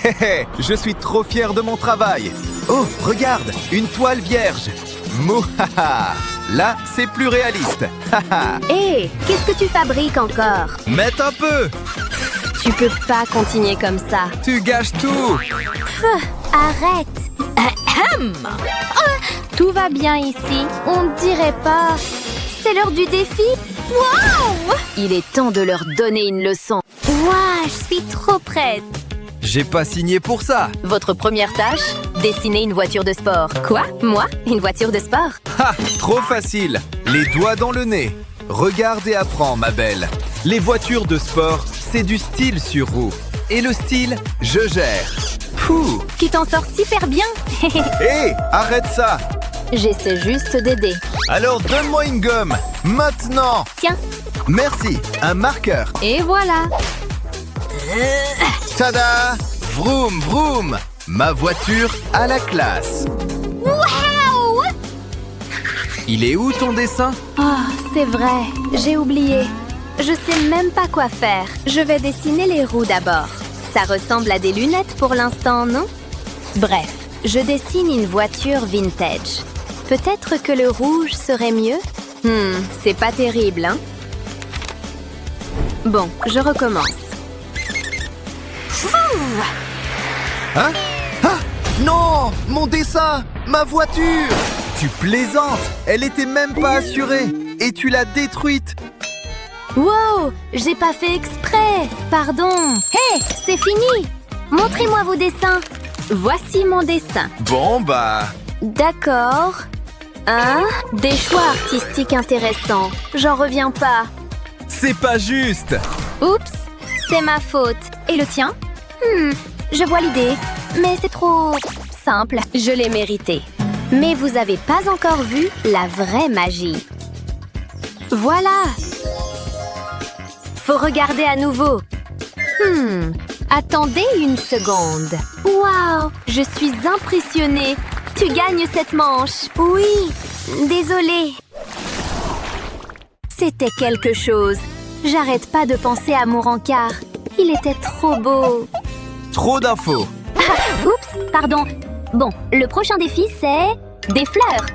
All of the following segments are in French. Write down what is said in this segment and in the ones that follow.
Hé hé, je suis trop fier de mon travail. Oh, regarde, une toile vierge. Mouhaha. Là, c'est plus réaliste. Haha. Hé, qu'est-ce que tu fabriques encore? Mette un peu. Tu peux pas continuer comme ça. Tu gâches tout. Arrête. Ahem. Tout va bien ici. On ne dirait pas. C'est l'heure du défi. Waouh! Il est temps de leur donner une leçon. Waouh, je suis trop prête. J'ai pas signé pour ça. Votre première tâche? Dessiner une voiture de sport. Quoi? Moi? Une voiture de sport? Ha! Trop facile. Les doigts dans le nez. Regarde et apprends, ma belle. Les voitures de sport, c'est du style sur roue. Et le style, je gère. Pouh! Tu t'en sors super bien. Hé! Arrête ça! J'essaie juste d'aider. Alors donne-moi une gomme. Maintenant! Tiens. Merci. Un marqueur. Et voilà. Tada! Vroom, vroom! Ma voiture à la classe. Waouh! Il est où ton dessin? Oh, c'est vrai. J'ai oublié. Je sais même pas quoi faire. Je vais dessiner les roues d'abord. Ça ressemble à des lunettes pour l'instant, non? Bref, je dessine une voiture vintage. Peut-être que le rouge serait mieux? C'est pas terrible, hein? Bon, je recommence. Hein? Ah! Non! Mon dessin! Ma voiture! Tu plaisantes! Elle était même pas assurée! Et tu l'as détruite! Wow! J'ai pas fait exprès! Pardon! Hé! C'est fini! Montrez-moi vos dessins! Voici mon dessin. Bon, bah... D'accord. Des choix artistiques intéressants. J'en reviens pas. C'est pas juste! Oups! C'est ma faute. Et le tien? Je vois l'idée. Mais c'est trop... simple. Je l'ai mérité. Mais vous avez pas encore vu la vraie magie. Voilà! Faut regarder à nouveau. Attendez une seconde. Waouh! Je suis impressionnée. Tu gagnes cette manche. Oui, désolée. C'était quelque chose. J'arrête pas de penser à mon rencard. Il était trop beau. Trop d'infos! Oups, pardon. Bon, le prochain défi, c'est... des fleurs.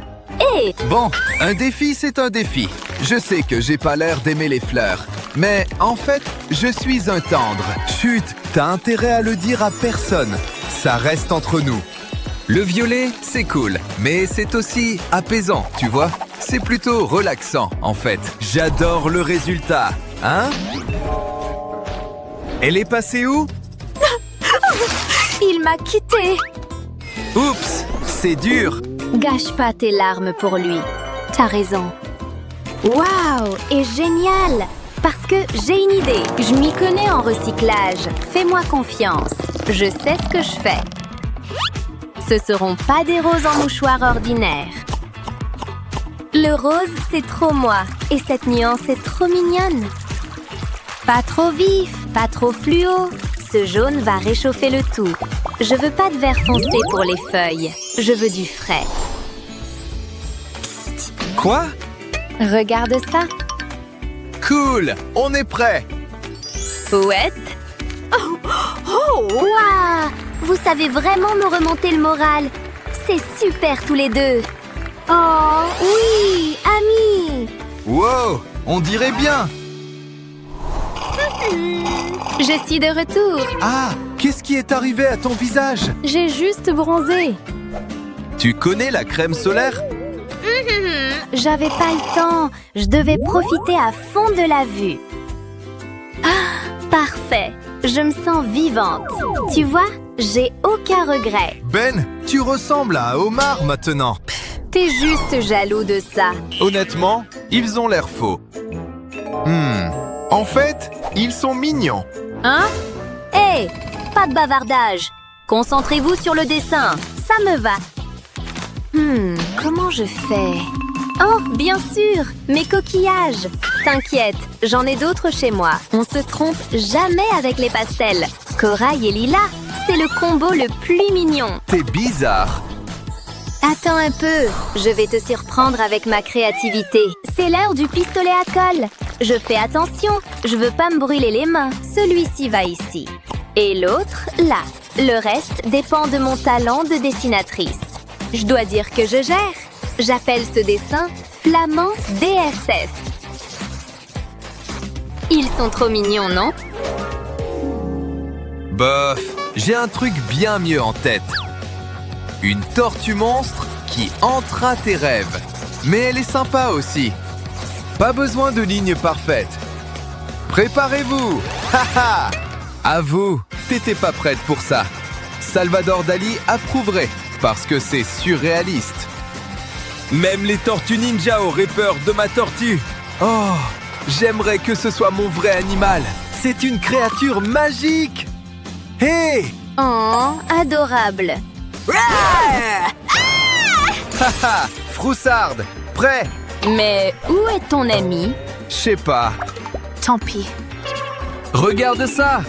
Hé! Bon, un défi, c'est un défi. Je sais que j'ai pas l'air d'aimer les fleurs. Mais en fait, je suis un tendre. Chut, t'as intérêt à le dire à personne. Ça reste entre nous. Le violet, c'est cool, mais c'est aussi apaisant, tu vois? C'est plutôt relaxant, en fait. J'adore le résultat, hein? Elle est passée où? Il m'a quitté. Oups, c'est dur. Gâche pas tes larmes pour lui. T'as raison. Waouh, et génial! Parce que j'ai une idée. Je m'y connais en recyclage. Fais-moi confiance. Je sais ce que je fais. Ce seront pas des roses en mouchoir ordinaire. Le rose, c'est trop moi. Et cette nuance est trop mignonne. Pas trop vif, pas trop fluo. Ce jaune va réchauffer le tout. Je veux pas de vert foncé pour les feuilles. Je veux du frais. Psst. Quoi? Regarde ça. Cool, on est prêt. Ouette. Oh! Waouh! Vous savez vraiment me remonter le moral. C'est super tous les deux. Oh, oui, amis. Wow, on dirait bien. Je suis de retour. Ah, qu'est-ce qui est arrivé à ton visage? J'ai juste bronzé. Tu connais la crème solaire? J'avais pas le temps. Je devais profiter à fond de la vue. Ah, parfait. Je me sens vivante. Tu vois, j'ai aucun regret. Ben, tu ressembles à un homard maintenant. T'es juste jaloux de ça. Honnêtement, ils ont l'air faux. En fait, ils sont mignons. Hein? Hé, pas de bavardage. Concentrez-vous sur le dessin. Ça me va. Comment je fais? Oh, bien sûr, mes coquillages. T'inquiète, j'en ai d'autres chez moi. On se trompe jamais avec les pastels. Corail et lilas, c'est le combo le plus mignon. T'es bizarre. Attends un peu, je vais te surprendre avec ma créativité. C'est l'heure du pistolet à colle. Je fais attention, je veux pas me brûler les mains. Celui-ci va ici. Et l'autre, là. Le reste dépend de mon talent de dessinatrice. Je dois dire que je gère. J'appelle ce dessin Flamand DSS. Ils sont trop mignons, non? Bof, j'ai un truc bien mieux en tête. Une tortue monstre qui entre à tes rêves. Mais elle est sympa aussi. Pas besoin de lignes parfaites. Préparez-vous! Haha! À vous, t'étais pas prête pour ça. Salvador Dali approuverait, parce que c'est surréaliste. Même les tortues ninja auraient peur de ma tortue. Oh, j'aimerais que ce soit mon vrai animal. C'est une créature magique. Hé! Oh, adorable. Haha! Froussarde! Prêt? Mais où est ton ami? Je sais pas. Tant pis. Regarde ça!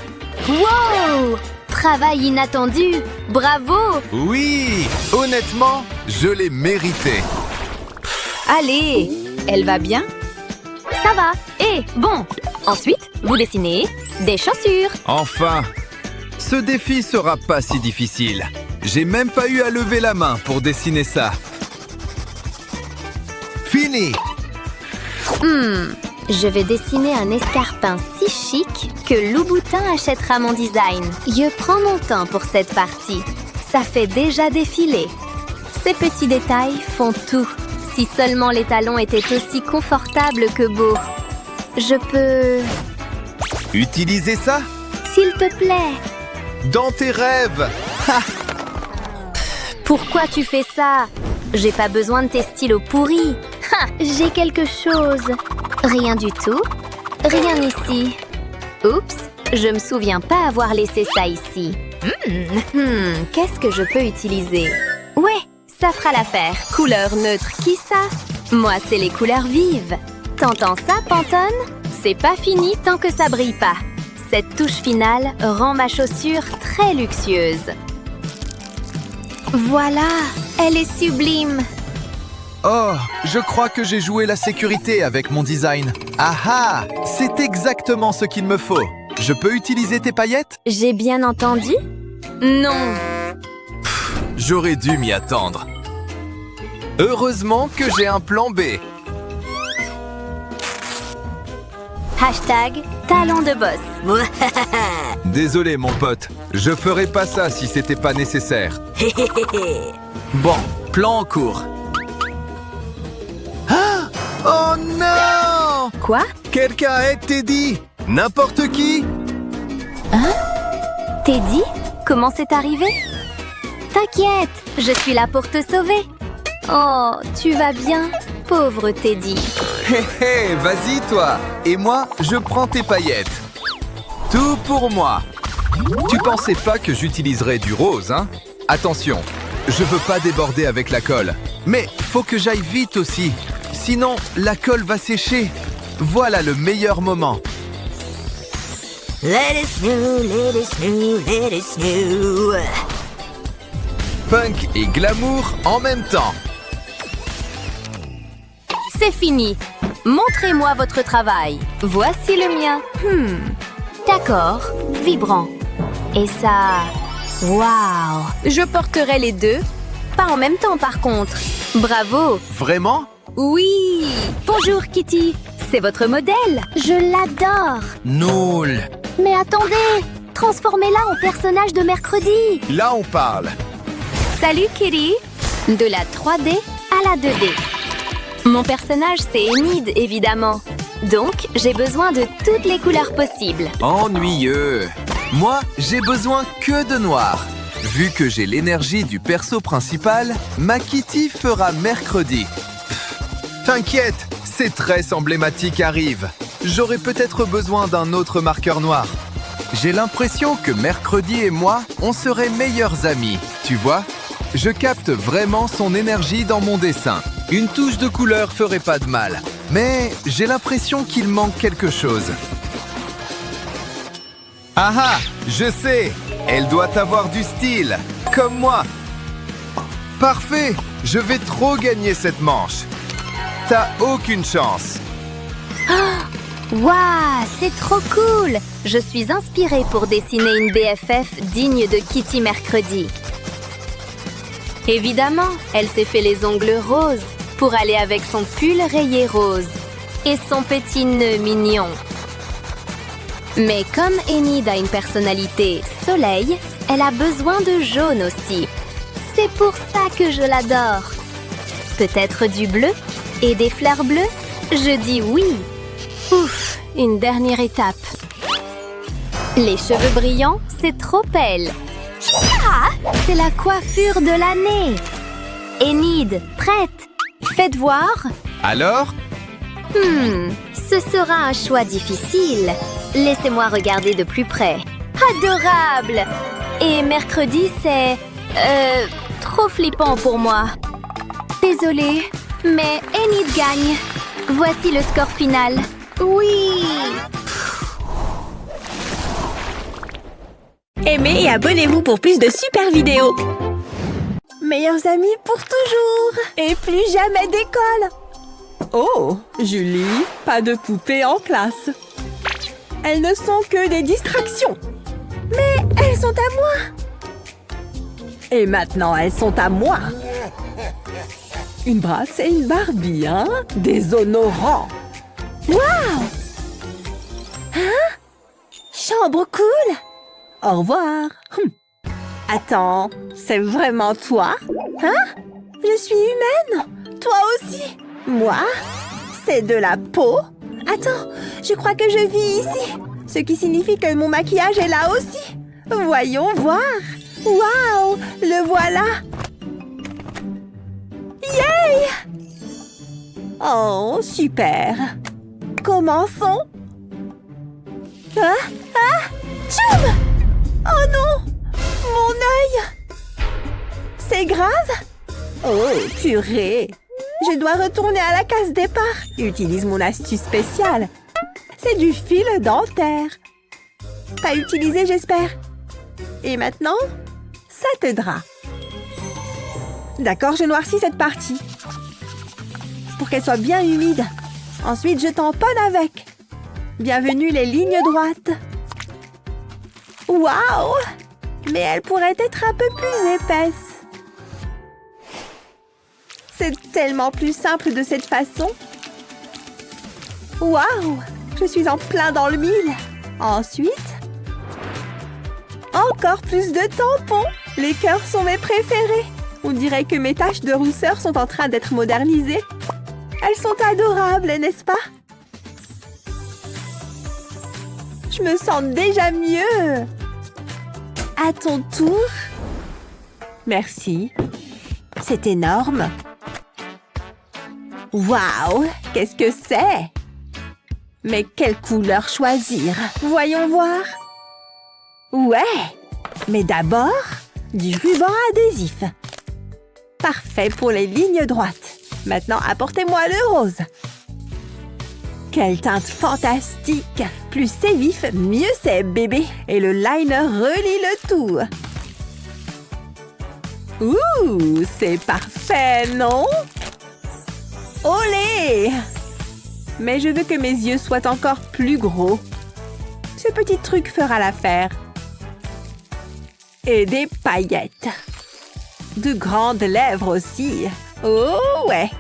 Wow! Travail inattendu! Bravo! Oui! Honnêtement, je l'ai mérité. Allez! Elle va bien? Ça va! Et bon! Ensuite, vous dessinez des chaussures. Enfin! Ce défi sera pas si difficile. J'ai même pas eu à lever la main pour dessiner ça. Fini! Je vais dessiner un escarpin si chic que Louboutin achètera mon design. Je prends mon temps pour cette partie. Ça fait déjà défiler. Ces petits détails font tout. Si seulement les talons étaient aussi confortables que beaux. Je peux... Utiliser ça? S'il te plaît. Dans tes rêves! Ha! Pourquoi tu fais ça? J'ai pas besoin de tes stylos pourris. Ha! J'ai quelque chose. Rien du tout. Rien ici. Oups, je me souviens pas avoir laissé ça ici. Qu'est-ce que je peux utiliser? Ouais, ça fera l'affaire. Couleur neutre, qui ça? Moi, c'est les couleurs vives. T'entends ça, Pantone? C'est pas fini tant que ça brille pas. Cette touche finale rend ma chaussure très luxueuse. Voilà, elle est sublime. Oh, je crois que j'ai joué la sécurité avec mon design. Ah ah! C'est exactement ce qu'il me faut. Je peux utiliser tes paillettes? J'ai bien entendu? Non. J'aurais dû m'y attendre. Heureusement que j'ai un plan B. Hashtag talent de boss. Désolé, mon pote. Je ferais pas ça si c'était pas nécessaire. Bon, plan en cours. Ah! Oh non! Quoi? Quelqu'un aide Teddy! N'importe qui! Teddy? Comment c'est arrivé? T'inquiète, je suis là pour te sauver. Oh, tu vas bien, pauvre Teddy. Hé hé, vas-y toi! Et moi, je prends tes paillettes. Tout pour moi. Tu pensais pas que j'utiliserais du rose, hein? Attention, je veux pas déborder avec la colle. Mais faut que j'aille vite aussi. Sinon, la colle va sécher. Voilà le meilleur moment. Let it snow, let it snow, let it snow. Punk et glamour en même temps. C'est fini. Montrez-moi votre travail. Voici le mien. D'accord, vibrant. Et ça... Waouh! Je porterai les deux. Pas en même temps, par contre. Bravo! Vraiment? Oui! Bonjour, Kitty. C'est votre modèle. Je l'adore. Nul. Mais attendez! Transformez-la en personnage de mercredi. Là, on parle. Salut, Kitty. De la 3D à la 2D. Mon personnage, c'est Enid, évidemment. Donc, j'ai besoin de toutes les couleurs possibles. Ennuyeux. Moi, j'ai besoin que de noir. Vu que j'ai l'énergie du perso principal, ma Kitty fera mercredi. T'inquiète, ces traits emblématiques arrivent. J'aurai peut-être besoin d'un autre marqueur noir. J'ai l'impression que mercredi et moi, on serait meilleurs amis. Tu vois? Je capte vraiment son énergie dans mon dessin. Une touche de couleur ferait pas de mal. Mais j'ai l'impression qu'il manque quelque chose. Ah ah, je sais, elle doit avoir du style, comme moi. Parfait, je vais trop gagner cette manche. T'as aucune chance. Waouh, c'est trop cool! Je suis inspirée pour dessiner une BFF digne de Kitty Mercredi. Évidemment, elle s'est fait les ongles roses pour aller avec son pull rayé rose et son petit nœud mignon. Mais comme Enid a une personnalité soleil, elle a besoin de jaune aussi. C'est pour ça que je l'adore. Peut-être du bleu et des fleurs bleues? Je dis oui. Ouf, une dernière étape. Les cheveux brillants, c'est trop elle. Ah, c'est la coiffure de l'année. Enid, prête? Faites voir. Alors? Ce sera un choix difficile. Laissez-moi regarder de plus près. Adorable! Et mercredi, c'est... trop flippant pour moi. Désolée, mais Enid gagne. Voici le score final. Oui! Aimez et abonnez-vous pour plus de super vidéos. Meilleurs amis pour toujours et plus jamais d'école. Oh, Julie, pas de poupées en classe. Elles ne sont que des distractions. Mais elles sont à moi. Et maintenant, elles sont à moi. Une Bratz et une Barbie, hein? Déshonorant. Waouh! Hein? Chambre cool. Au revoir. Attends, c'est vraiment toi? Hein? Je suis humaine. Toi aussi. Moi? C'est de la peau? Attends, je crois que je vis ici. Ce qui signifie que mon maquillage est là aussi. Voyons voir. Waouh! Le voilà. Yay! Oh, super. Commençons. Tchoum! Oh non! Mon œil! C'est grave? Oh, purée! Je dois retourner à la case départ. Utilise mon astuce spéciale. C'est du fil dentaire. Pas utilisé, j'espère. Et maintenant, ça t'aidera. D'accord, je noircis cette partie. Pour qu'elle soit bien humide. Ensuite, je tamponne avec. Bienvenue les lignes droites. Waouh! Mais elle pourrait être un peu plus épaisse. C'est tellement plus simple de cette façon. Waouh! Je suis en plein dans le mille. Ensuite, encore plus de tampons. Les cœurs sont mes préférés. On dirait que mes taches de rousseur sont en train d'être modernisées. Elles sont adorables, n'est-ce pas? Je me sens déjà mieux. À ton tour. Merci. C'est énorme. Waouh! Qu'est-ce que c'est? Mais quelle couleur choisir? Voyons voir. Ouais! Mais d'abord, du ruban adhésif. Parfait pour les lignes droites. Maintenant, apportez-moi le rose. Quelle teinte fantastique! Plus c'est vif, mieux c'est, bébé. Et le liner relie le tout. Ouh, c'est parfait, non? Olé! Mais je veux que mes yeux soient encore plus gros. Ce petit truc fera l'affaire. Et des paillettes. De grandes lèvres aussi. Oh ouais!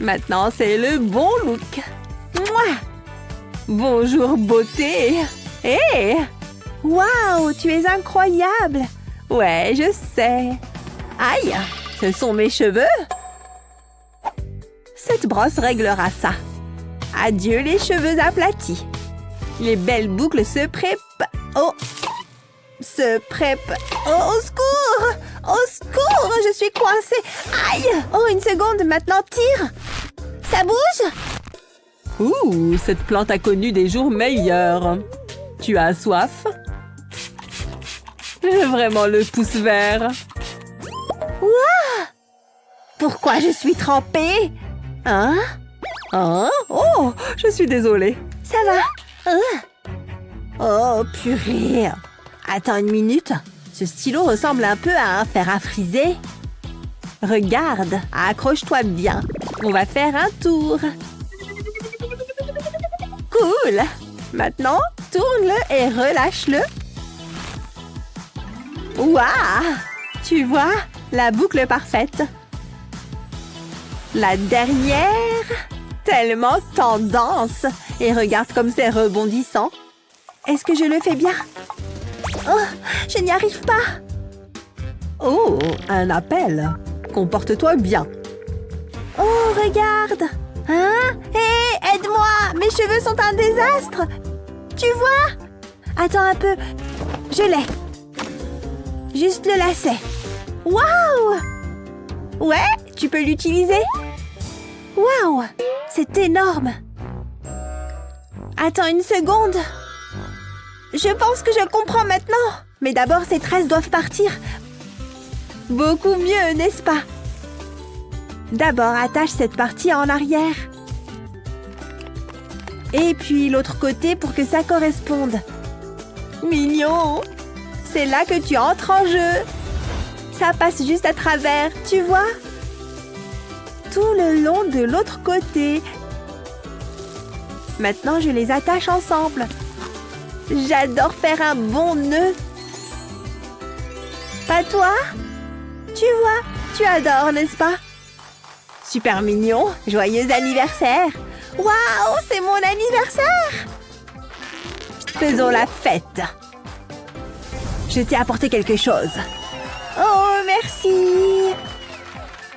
Maintenant, c'est le bon look. Mouah! Bonjour, beauté! Hé! Waouh, tu es incroyable! Ouais, je sais. Aïe! Ce sont mes cheveux? Cette brosse réglera ça. Adieu les cheveux aplatis. Les belles boucles se préparent. Oh! Se préparent. Oh, au secours! Au secours! Je suis coincée. Aïe! Oh, une seconde, maintenant tire! Ça bouge? Ouh, cette plante a connu des jours meilleurs. Tu as soif? J'ai vraiment le pouce vert. Ouah! Pourquoi je suis trempée? Hein? Hein? Oh, je suis désolée. Ça va? Oh, purée! Attends une minute. Ce stylo ressemble un peu à un fer à friser. Regarde, accroche-toi bien. On va faire un tour. Cool! Maintenant, Tourne-le et relâche-le. Waouh! Tu vois, la boucle parfaite. La dernière, tellement tendance. Et regarde comme c'est rebondissant. Est-ce que je le fais bien? Oh, je n'y arrive pas. Oh, un appel. Comporte-toi bien. Oh, regarde. Hein? Hé, aide-moi. Mes cheveux sont un désastre. Tu vois? Attends un peu. Je l'ai. Juste le lacet. Waouh! Ouais, tu peux l'utiliser? Waouh! C'est énorme. Attends une seconde. Je pense que je comprends maintenant. Mais d'abord, ces tresses doivent partir. Beaucoup mieux, n'est-ce pas? D'abord, attache cette partie en arrière. Et puis l'autre côté pour que ça corresponde. Mignon! C'est là que tu entres en jeu. Ça passe juste à travers, tu vois? Tout le long de l'autre côté. Maintenant, je les attache ensemble. J'adore faire un bon nœud. Pas toi? Tu vois, tu adores, n'est-ce pas? Super mignon, joyeux anniversaire! Waouh, c'est mon anniversaire! Faisons la fête! Je t'ai apporté quelque chose. Oh, merci!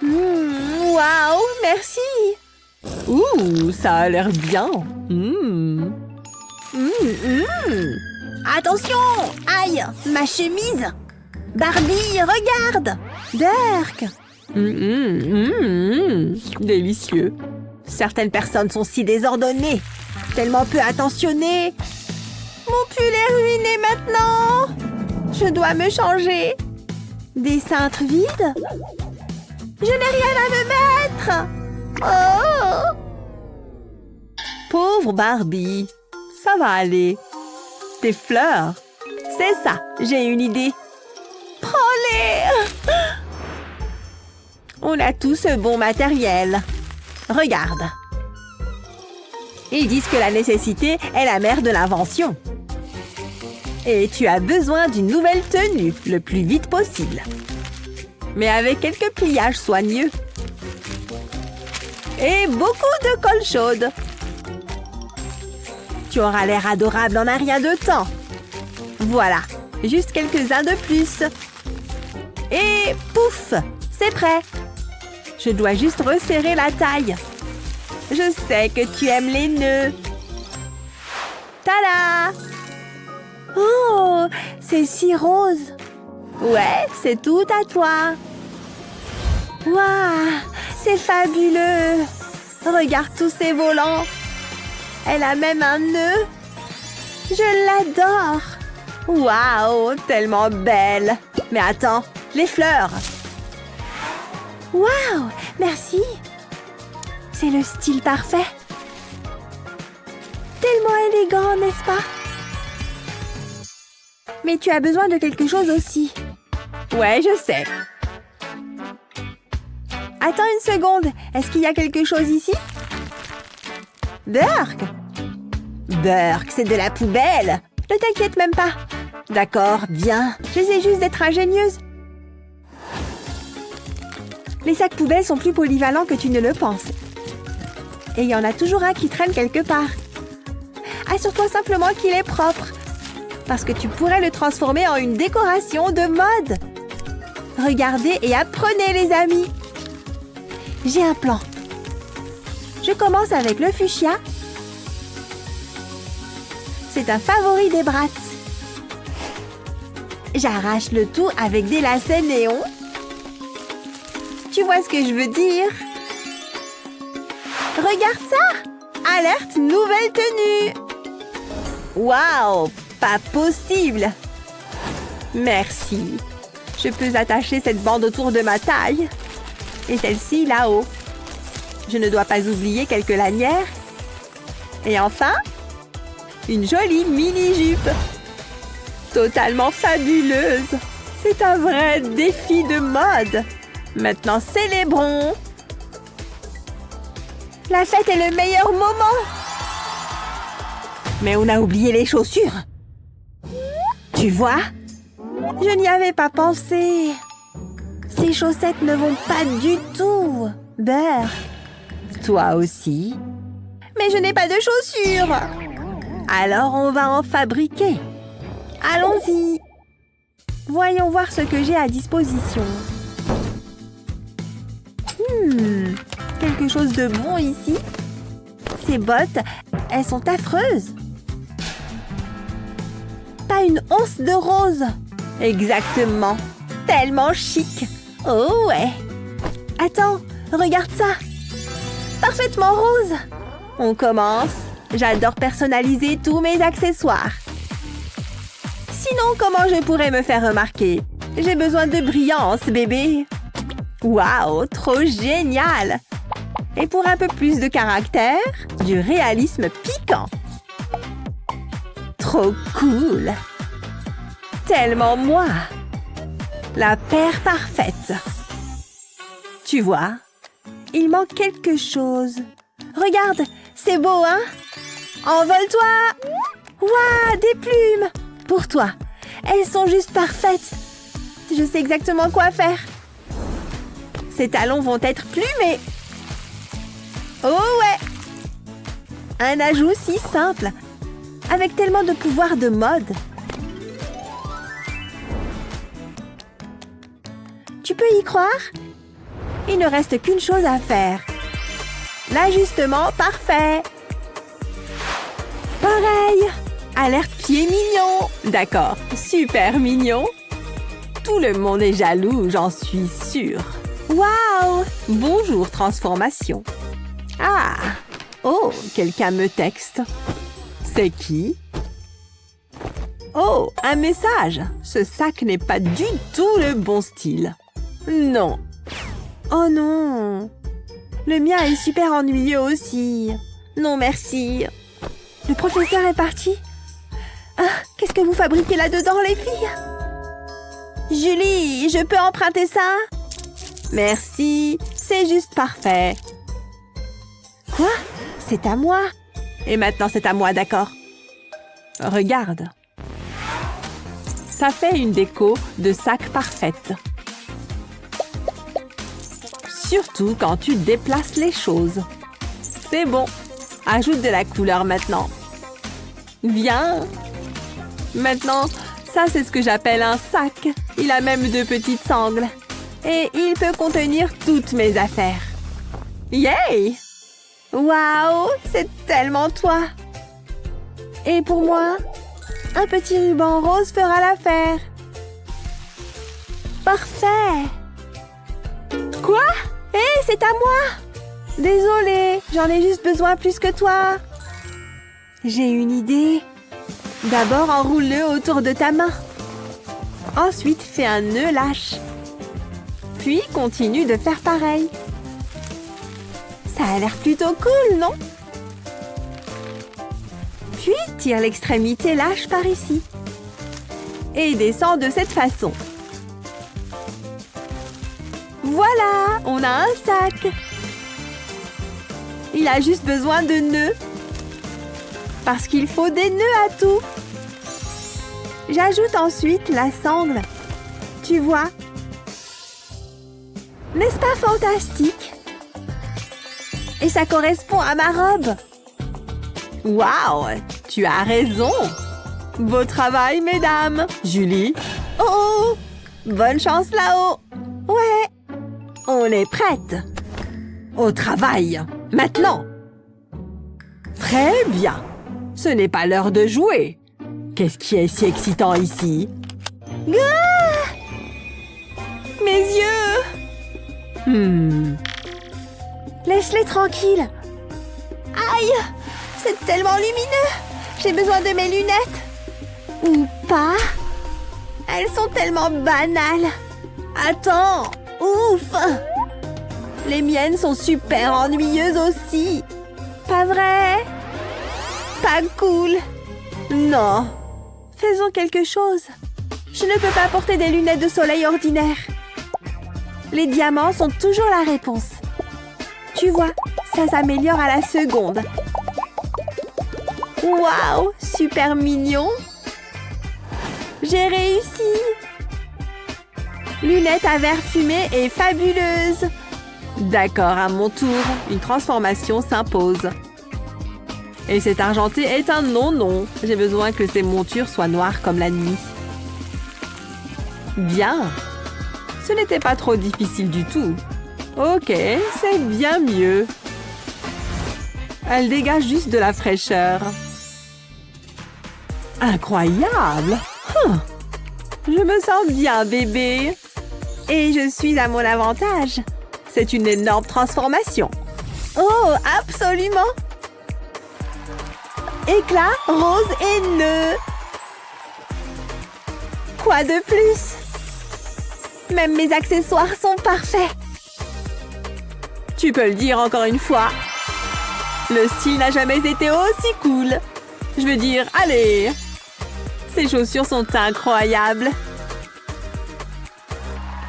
Waouh, merci! Ouh, ça a l'air bien. Attention! Aïe! Ma chemise! Barbie, regarde! Dirk! Délicieux. Certaines personnes sont si désordonnées, tellement peu attentionnées. Mon pull est ruiné maintenant! Je dois me changer. Des cintres vides? Je n'ai rien à me mettre! Oh! Pauvre Barbie. Ça va aller. Tes fleurs. C'est ça, j'ai une idée. Prends-les! On a tout ce bon matériel. Regarde. Ils disent que la nécessité est la mère de l'invention. Et tu as besoin d'une nouvelle tenue le plus vite possible. Mais avec quelques pliages soigneux. Et beaucoup de colle chaude. Tu auras l'air adorable en un rien de temps. Voilà, juste quelques-uns de plus. Et pouf, c'est prêt. Je dois juste resserrer la taille. Je sais que tu aimes les nœuds. Tada! Oh, c'est si rose. Ouais, c'est tout à toi. Waouh, c'est fabuleux. Regarde tous ces volants. Elle a même un nœud. Je l'adore. Waouh, tellement belle. Mais attends, les fleurs. Waouh, merci. C'est le style parfait. Tellement élégant, n'est-ce pas? Mais tu as besoin de quelque chose aussi. Ouais, je sais. Attends une seconde. Est-ce qu'il y a quelque chose ici? Dirk! Dirk, c'est de la poubelle. Ne t'inquiète même pas. D'accord, bien. J'essaie juste d'être ingénieuse. Les sacs poubelles sont plus polyvalents que tu ne le penses. Et il y en a toujours un qui traîne quelque part. Assure-toi simplement qu'il est propre. Parce que tu pourrais le transformer en une décoration de mode. Regardez et apprenez, les amis. J'ai un plan. Je commence avec le fuchsia. C'est un favori des Bratz. J'arrache le tout avec des lacets néons. Tu vois ce que je veux dire? Regarde ça! Alerte nouvelle tenue! Waouh! Pas possible! Merci. Je peux attacher cette bande autour de ma taille. Et celle-ci là-haut. Je ne dois pas oublier quelques lanières. Et enfin, une jolie mini-jupe. Totalement fabuleuse. C'est un vrai défi de mode. Maintenant, célébrons. La fête est le meilleur moment. Mais on a oublié les chaussures. Tu vois? Je n'y avais pas pensé. Ces chaussettes ne vont pas du tout. Beurre. Toi aussi. Mais je n'ai pas de chaussures. Alors on va en fabriquer. Allons-y. Voyons voir ce que j'ai à disposition. Quelque chose de bon ici. Ces bottes, elles sont affreuses. Pas une once de rose. Exactement. Tellement chic. Oh ouais. Attends, regarde ça. Parfaitement rose. On commence. J'adore personnaliser tous mes accessoires. Sinon, comment je pourrais me faire remarquer? J'ai besoin de brillance, bébé. Waouh, trop génial! Et pour un peu plus de caractère, du réalisme piquant. Trop cool! Tellement moi! La paire parfaite. Tu vois, il manque quelque chose. Regarde, c'est beau, hein? Envole-toi! Waouh, des plumes! Pour toi, elles sont juste parfaites. Je sais exactement quoi faire. Ces talons vont être plumés. Oh ouais! Un ajout si simple, avec tellement de pouvoir de mode. Tu peux y croire? Il ne reste qu'une chose à faire. L'ajustement parfait. Pareil. Alerte pied mignon. D'accord, super mignon. Tout le monde est jaloux, j'en suis sûre. Waouh! Bonjour, transformation. Ah! Oh, quelqu'un me texte. C'est qui? Oh, un message. Ce sac n'est pas du tout le bon style. Non. Oh non. Le mien est super ennuyeux aussi. Non, merci. Le professeur est parti. Ah, qu'est-ce que vous fabriquez là-dedans, les filles? Julie, je peux emprunter ça? Merci, c'est juste parfait. Quoi? C'est à moi? Et maintenant, c'est à moi, d'accord? Regarde. Ça fait une déco de sac parfaite. Surtout quand tu déplaces les choses. C'est bon. Ajoute de la couleur maintenant. Viens. Maintenant, ça c'est ce que j'appelle un sac. Il a même 2 petites sangles. Et il peut contenir toutes mes affaires. Yay! Waouh! C'est tellement toi! Et pour moi, un petit ruban rose fera l'affaire. Parfait! Quoi? Hé, c'est à moi! Désolée, j'en ai juste besoin plus que toi. J'ai une idée. D'abord, enroule-le autour de ta main. Ensuite, fais un nœud lâche. Puis, continue de faire pareil. Ça a l'air plutôt cool, non? Puis, tire l'extrémité lâche par ici. Et descends de cette façon. Voilà, on a un sac. Il a juste besoin de nœuds. Parce qu'il faut des nœuds à tout. J'ajoute ensuite la sangle. Tu vois? N'est-ce pas fantastique? Et ça correspond à ma robe. Waouh, tu as raison. Beau travail, mesdames. Julie? Oh, bonne chance là-haut. Ouais, on est prête. Au travail, maintenant. Très bien. Ce n'est pas l'heure de jouer. Qu'est-ce qui est si excitant ici? Ah! Mes yeux! Laisse-les tranquilles. Aïe! C'est tellement lumineux. J'ai besoin de mes lunettes. Ou pas. Elles sont tellement banales. Attends. Ouf! Les miennes sont super ennuyeuses aussi. Pas vrai? Pas cool. Non. Faisons quelque chose. Je ne peux pas porter des lunettes de soleil ordinaires. Les diamants sont toujours la réponse. Tu vois, ça s'améliore à la seconde. Waouh, super mignon. J'ai réussi. Lunettes à verre fumé et fabuleuse. D'accord, à mon tour, une transformation s'impose. Et cet argenté est un non-non. J'ai besoin que ces montures soient noires comme la nuit. Bien. Ce n'était pas trop difficile du tout. Ok, c'est bien mieux. Elle dégage juste de la fraîcheur. Incroyable! Je me sens bien, bébé. Et je suis à mon avantage. C'est une énorme transformation. Oh, absolument. Éclat, rose et nœud. Quoi de plus? Même mes accessoires sont parfaits. Tu peux le dire encore une fois. Le style n'a jamais été aussi cool. Je veux dire, allez. Ces chaussures sont incroyables.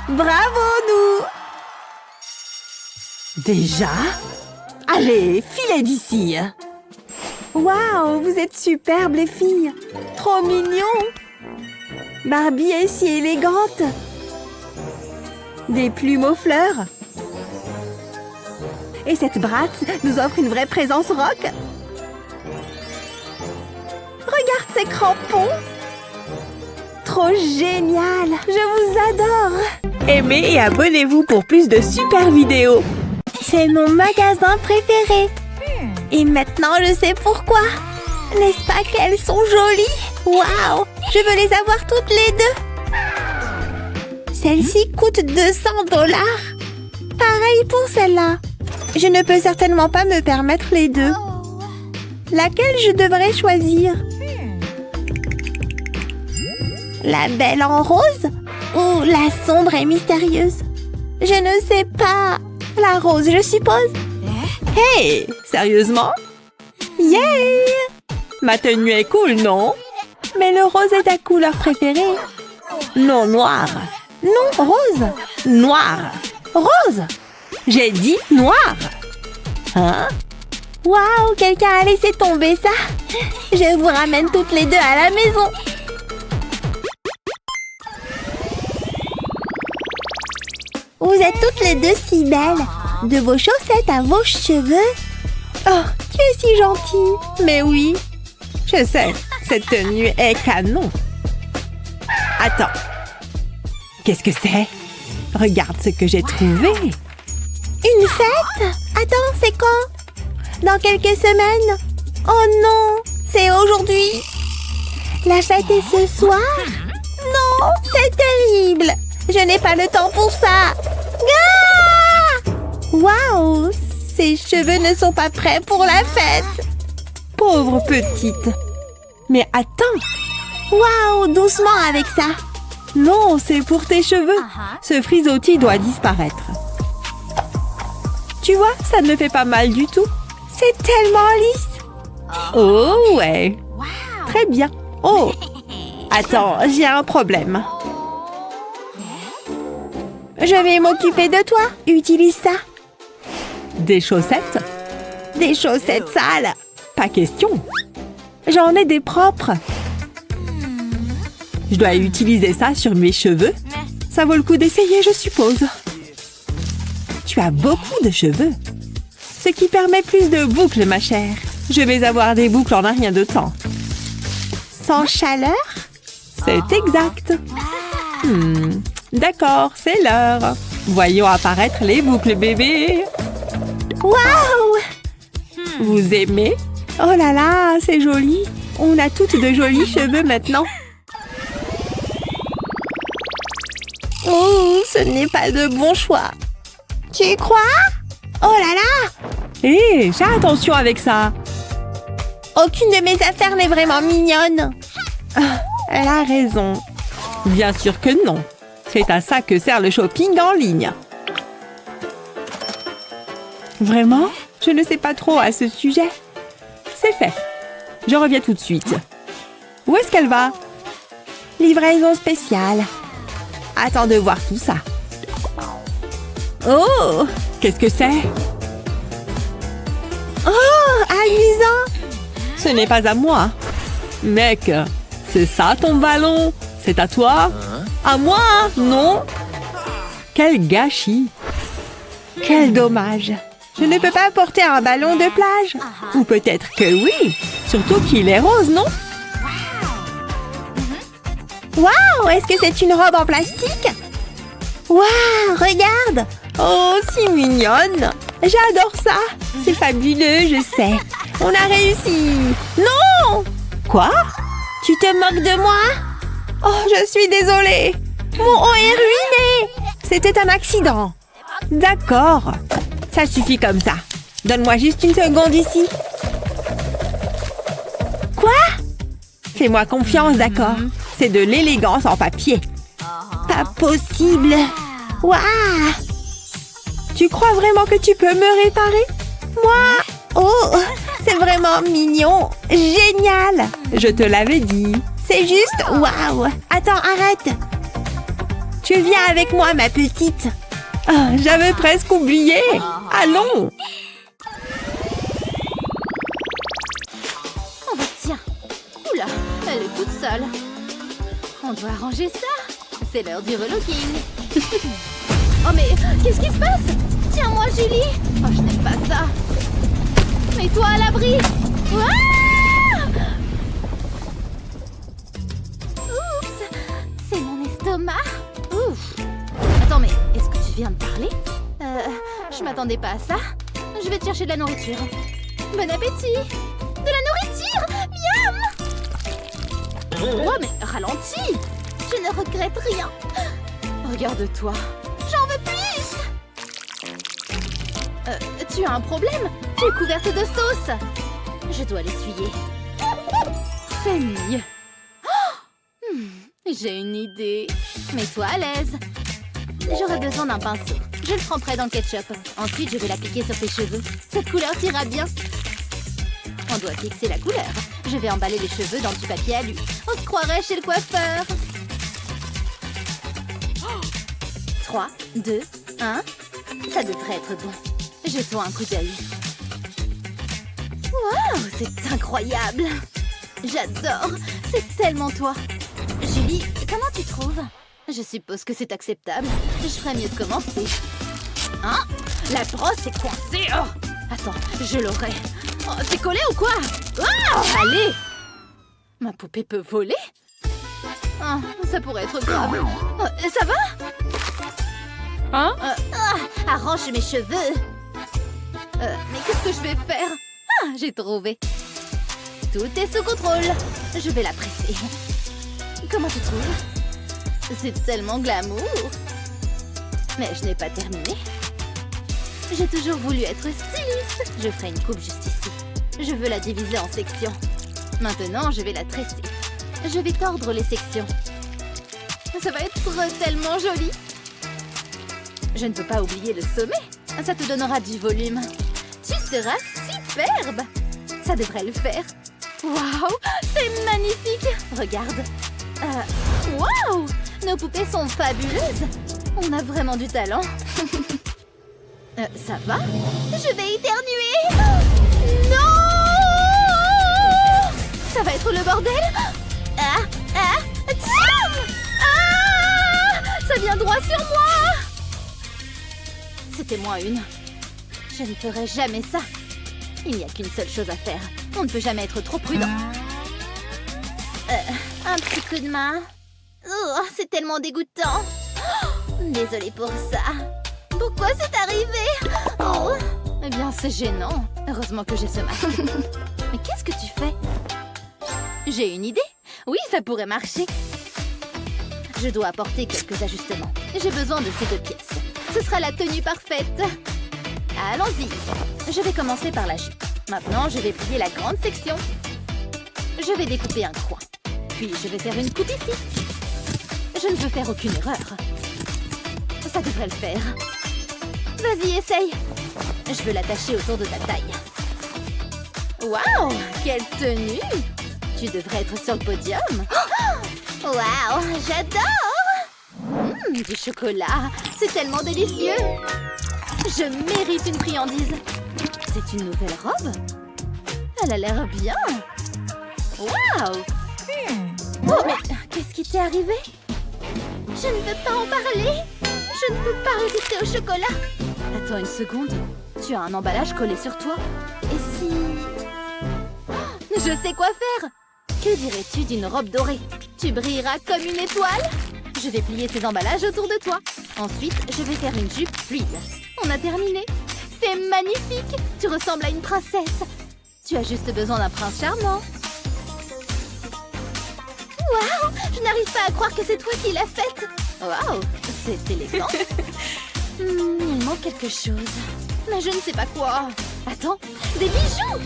Bravo, nous! Déjà? Allez, filez d'ici. Waouh, vous êtes superbes, les filles. Trop mignons. Barbie est si élégante. Des plumes aux fleurs. Et cette Bratz nous offre une vraie présence rock. Regarde ces crampons. Trop génial. Je vous adore. Aimez et abonnez-vous pour plus de super vidéos. C'est mon magasin préféré. Et maintenant, je sais pourquoi. N'est-ce pas qu'elles sont jolies? Waouh! Je veux les avoir toutes les deux. Celle-ci coûte 200 $. Pareil pour celle-là. Je ne peux certainement pas me permettre les deux. Laquelle je devrais choisir? La belle en rose ou la sombre et mystérieuse? Je ne sais pas. La rose, je suppose. Hey! Sérieusement? Yay! Ma tenue est cool, non? Mais le rose est ta couleur préférée. Non, noir. Non, rose. Noir. Rose. J'ai dit noir. Hein? Waouh, quelqu'un a laissé tomber ça. Je vous ramène toutes les deux à la maison. Vous êtes toutes les deux si belles. De vos chaussettes à vos cheveux. Oh, tu es si gentille. Mais oui. Je sais, cette tenue est canon. Attends. Qu'est-ce que c'est? Regarde ce que j'ai trouvé. Une fête? Attends, c'est quand? Dans quelques semaines? Oh non, c'est aujourd'hui. La fête est ce soir? Non, c'est terrible. Je n'ai pas le temps pour ça. Ah! Waouh, ses cheveux ne sont pas prêts pour la fête. Pauvre petite. Mais attends. Waouh, doucement avec ça. Non, c'est pour tes cheveux. Ce frisottis doit disparaître. Tu vois, ça ne me fait pas mal du tout. C'est tellement lisse. Oh ouais. Très bien. Oh. Attends, j'ai un problème. Je vais m'occuper de toi. Utilise ça. Des chaussettes? Des chaussettes sales. Pas question. J'en ai des propres. Je dois utiliser ça sur mes cheveux. Ça vaut le coup d'essayer, je suppose. Tu as beaucoup de cheveux. Ce qui permet plus de boucles, ma chère. Je vais avoir des boucles en un rien de temps. Sans chaleur? C'est exact. D'accord, c'est l'heure. Voyons apparaître les boucles, bébé. Waouh! Vous aimez? Oh là là, c'est joli. On a toutes de jolis cheveux maintenant. Oh, ce n'est pas de bon choix. Tu y crois? Oh là là! Hé, fais attention avec ça. Aucune de mes affaires n'est vraiment mignonne. Elle a raison. Bien sûr que non. C'est à ça que sert le shopping en ligne. Vraiment? Je ne sais pas trop à ce sujet. C'est fait. Je reviens tout de suite. Où est-ce qu'elle va? Livraison spéciale. Attends de voir tout ça. Oh! Qu'est-ce que c'est? Oh, amusant! Ce n'est pas à moi. Mec, c'est ça ton ballon? C'est à toi? À moi, non? Quel gâchis! Quel dommage! Je ne peux pas porter un ballon de plage. Ou peut-être que oui. Surtout qu'il est rose, non? Waouh, est-ce que c'est une robe en plastique? Waouh, regarde! Oh, si mignonne! J'adore ça! C'est fabuleux, je sais. On a réussi! Non! Quoi? Tu te moques de moi? Oh, je suis désolée! Mon haut est ruiné! C'était un accident. D'accord. Ça suffit comme ça. Donne-moi juste une seconde ici. Quoi? Fais-moi confiance, d'accord? C'est de l'élégance en papier. Pas possible! Waouh! Tu crois vraiment que tu peux me réparer? Moi? Oh, c'est vraiment mignon! Génial! Je te l'avais dit. C'est juste waouh! Attends, arrête! Tu viens avec moi, ma petite! Ah, j'avais presque oublié. Allons! Oh bah tiens. Oula, elle est toute seule. On doit arranger ça. C'est l'heure du relooking. Oh mais qu'est-ce qui se passe? Tiens-moi Julie. Oh je n'aime pas ça. Mets-toi à l'abri. Ah! Oups, c'est mon estomac. Ouf. Attends mais est-ce que tu viens de parler? Je m'attendais pas à ça. Je vais te chercher de la nourriture. Bon appétit. De la nourriture. Miam. Oh mais ralentis. Je ne regrette rien. Regarde-toi. J'en veux plus. Tu as un problème? Tu es couverte de sauce. Je dois l'essuyer. C'est mieux. Oh j'ai une idée. Mets-toi à l'aise. J'aurai besoin d'un pinceau. Je le tremperai dans le ketchup. Ensuite, je vais l'appliquer sur tes cheveux. Cette couleur t'ira bien. On doit fixer la couleur. Je vais emballer les cheveux dans du papier alu. On se croirait chez le coiffeur. 3, 2, 1. Ça devrait être bon. Jetons un coup d'œil. Waouh, c'est incroyable. J'adore. C'est tellement toi. Julie, comment tu trouves? Je suppose que c'est acceptable. Je ferais mieux de commencer. Hein? La brosse est coincée. Oh attends, je l'aurai. Oh, c'est collé ou quoi? Oh allez! Ma poupée peut voler? Oh, ça pourrait être grave. Oh, ça va? Hein? Arrange mes cheveux. Mais qu'est-ce que je vais faire? Ah, j'ai trouvé. Tout est sous contrôle. Je vais la presser. Comment tu trouves? C'est tellement glamour. Mais je n'ai pas terminé. J'ai toujours voulu être styliste. Je ferai une coupe juste ici. Je veux la diviser en sections. Maintenant, je vais la tresser. Je vais tordre les sections. Ça va être tellement joli. Je ne peux pas oublier le sommet. Ça te donnera du volume. Tu seras superbe. Ça devrait le faire. Waouh, c'est magnifique. Regarde. Waouh, nos poupées sont fabuleuses. On a vraiment du talent. Ça va? Je vais éternuer. Non! Ça va être le bordel. Tiens! Ça vient droit sur moi. C'était moi une. Je ne ferai jamais ça. Il n'y a qu'une seule chose à faire. On ne peut jamais être trop prudent. Un petit coup de main. Oh, c'est tellement dégoûtant. Désolée pour ça. Pourquoi c'est arrivé? Oh. Eh bien, c'est gênant. Heureusement que j'ai ce masque. Mais qu'est-ce que tu fais? J'ai une idée. Oui, ça pourrait marcher. Je dois apporter quelques ajustements. J'ai besoin de ces 2 pièces. Ce sera la tenue parfaite. Allons-y. Je vais commencer par la jupe. Maintenant, je vais plier la grande section. Je vais découper un coin. Puis, je vais faire une coupe ici. Je ne veux faire aucune erreur. Ça devrait le faire. Vas-y, essaye. Je veux l'attacher autour de ta taille. Waouh, quelle tenue! Tu devrais être sur le podium. Waouh, j'adore! Du chocolat, c'est tellement délicieux. Je mérite une friandise. C'est une nouvelle robe? Elle a l'air bien. Waouh! Oh, mais qu'est-ce qui t'est arrivé? Je ne peux pas en parler. Je ne peux pas résister au chocolat. Attends une seconde. Tu as un emballage collé sur toi. Et si... Oh, je sais quoi faire. Que dirais-tu d'une robe dorée? Tu brilleras comme une étoile. Je vais plier ces emballages autour de toi. Ensuite, je vais faire une jupe fluide. On a terminé. C'est magnifique. Tu ressembles à une princesse. Tu as juste besoin d'un prince charmant. Waouh! Je n'arrive pas à croire que c'est toi qui l'as faite. Waouh! C'est élégant. Il manque quelque chose. Mais je ne sais pas quoi. Attends, des bijoux!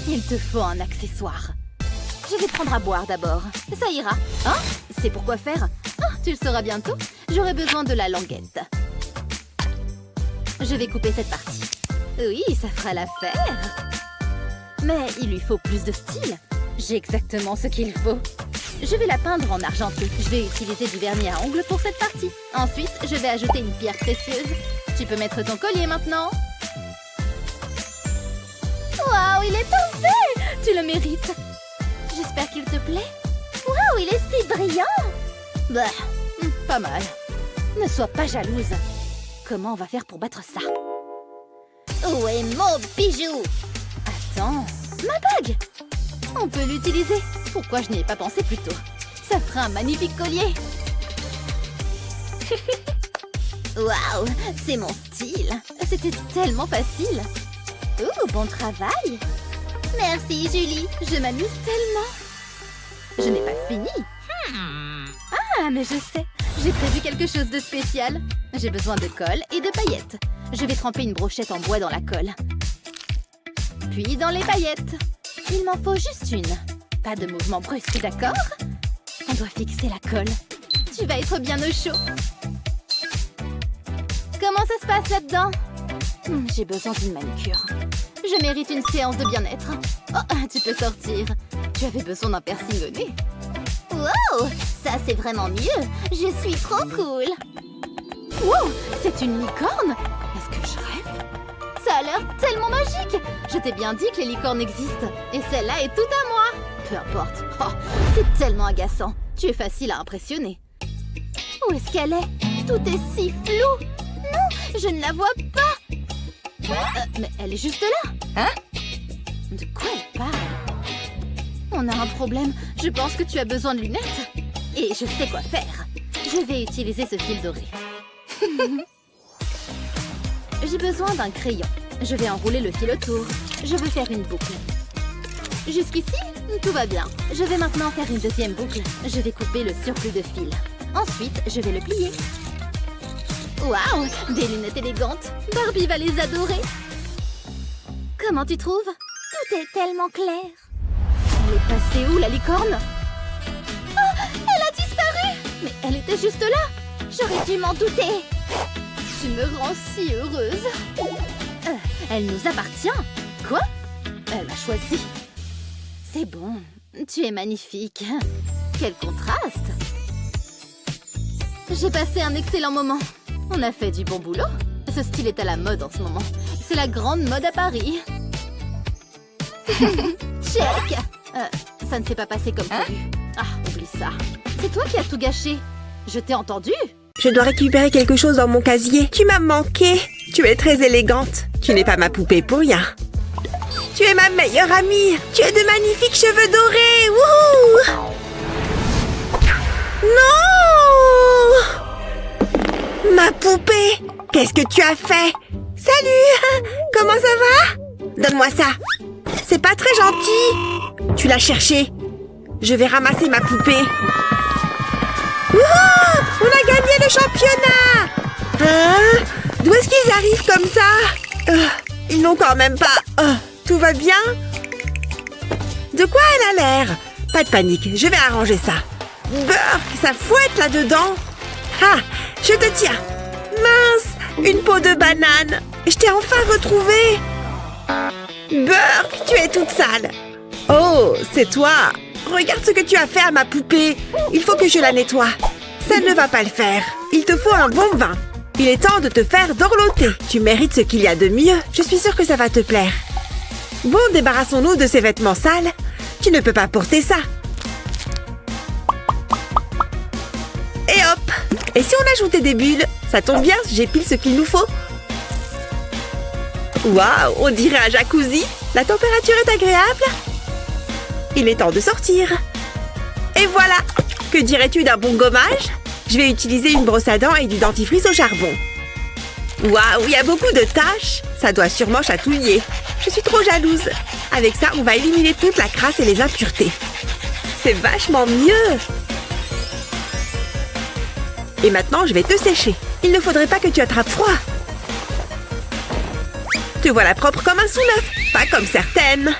Il te faut un accessoire. Je vais prendre à boire d'abord. Ça ira. Hein? C'est pour quoi faire? Ah, tu le sauras bientôt. J'aurai besoin de la languette. Je vais couper cette partie. Oui, ça fera l'affaire. Mais il lui faut plus de style. J'ai exactement ce qu'il faut. Je vais la peindre en argenté. Je vais utiliser du vernis à ongles pour cette partie. Ensuite, je vais ajouter une pierre précieuse. Tu peux mettre ton collier maintenant. Waouh, il est parfait! Tu le mérites. J'espère qu'il te plaît. Waouh, il est si brillant! Bah, pas mal. Ne sois pas jalouse. Comment on va faire pour battre ça? Où est mon bijou? Attends, ma bague! On peut l'utiliser. Pourquoi je n'y ai pas pensé plus tôt? Ça fera un magnifique collier. Waouh, c'est mon style. C'était tellement facile. Oh, bon travail. Merci, Julie. Je m'amuse tellement. Je n'ai pas fini. Ah, mais je sais. J'ai prévu quelque chose de spécial. J'ai besoin de colle et de paillettes. Je vais tremper une brochette en bois dans la colle. Puis dans les paillettes. Il m'en faut juste une. Pas de mouvement brusque, d'accord? On doit fixer la colle. Tu vas être bien au chaud. Comment ça se passe là-dedans? J'ai besoin d'une manucure. Je mérite une séance de bien-être. Oh, tu peux sortir. Tu avais besoin d'un piercing au nez. Wow, ça c'est vraiment mieux. Je suis trop cool. Wow, c'est une licorne? Est-ce que je rêve? Ça a l'air tellement magique. Je t'ai bien dit que les licornes existent. Et celle-là est toute à moi. Peu importe. Oh, c'est tellement agaçant. Tu es facile à impressionner. Où est-ce qu'elle est? Tout est si flou. Non, je ne la vois pas. Mais elle est juste là. Hein? De quoi elle parle? On a un problème. Je pense que tu as besoin de lunettes. Et je sais quoi faire. Je vais utiliser ce fil doré. J'ai besoin d'un crayon. Je vais enrouler le fil autour. Je veux faire une boucle. Jusqu'ici, tout va bien. Je vais maintenant faire une deuxième boucle. Je vais couper le surplus de fil. Ensuite, je vais le plier. Waouh, des lunettes élégantes. Barbie va les adorer. Comment tu trouves? Tout est tellement clair. Elle est passée où, la licorne? Oh, elle a disparu. Mais elle était juste là. J'aurais dû m'en douter. Tu me rends si heureuse. Elle nous appartient. Quoi? Elle m'a choisi. C'est bon. Tu es magnifique. Quel contraste. J'ai passé un excellent moment. On a fait du bon boulot. Ce style est à la mode en ce moment. C'est la grande mode à Paris. Check. Ça ne s'est pas passé comme prévu. Ah, oublie ça. C'est toi qui as tout gâché. Je t'ai entendu. Je dois récupérer quelque chose dans mon casier. Tu m'as manqué. Tu es très élégante. Tu n'es pas ma poupée pour rien. Tu es ma meilleure amie. Tu as de magnifiques cheveux dorés. Wouhou! Non! Ma poupée! Qu'est-ce que tu as fait? Salut! Comment ça va? Donne-moi ça. C'est pas très gentil. Tu l'as cherché. Je vais ramasser ma poupée. Wouhou! On a gagné le championnat! Hein? D'où est-ce qu'ils arrivent comme ça? Ils n'ont quand même pas... tout va bien? De quoi elle a l'air? Pas de panique, je vais arranger ça. Burk, ça fouette là-dedans. Ah, je te tiens. Mince, une peau de banane. Je t'ai enfin retrouvée. Burk, tu es toute sale. Oh, c'est toi. Regarde ce que tu as fait à ma poupée. Il faut que je la nettoie. Ça ne va pas le faire. Il te faut un bon bain. Il est temps de te faire dorloter. Tu mérites ce qu'il y a de mieux. Je suis sûre que ça va te plaire. Bon, débarrassons-nous de ces vêtements sales. Tu ne peux pas porter ça. Et hop! Et si on ajoutait des bulles? Ça tombe bien, j'ai pile ce qu'il nous faut. Waouh, on dirait un jacuzzi. La température est agréable. Il est temps de sortir. Et voilà! Que dirais-tu d'un bon gommage? Je vais utiliser une brosse à dents et du dentifrice au charbon. Waouh, il y a beaucoup de taches. Ça doit sûrement chatouiller. Je suis trop jalouse. Avec ça, on va éliminer toute la crasse et les impuretés. C'est vachement mieux. Et maintenant, je vais te sécher. Il ne faudrait pas que tu attrapes froid. Te voilà propre comme un sous-neuf. Pas comme certaines.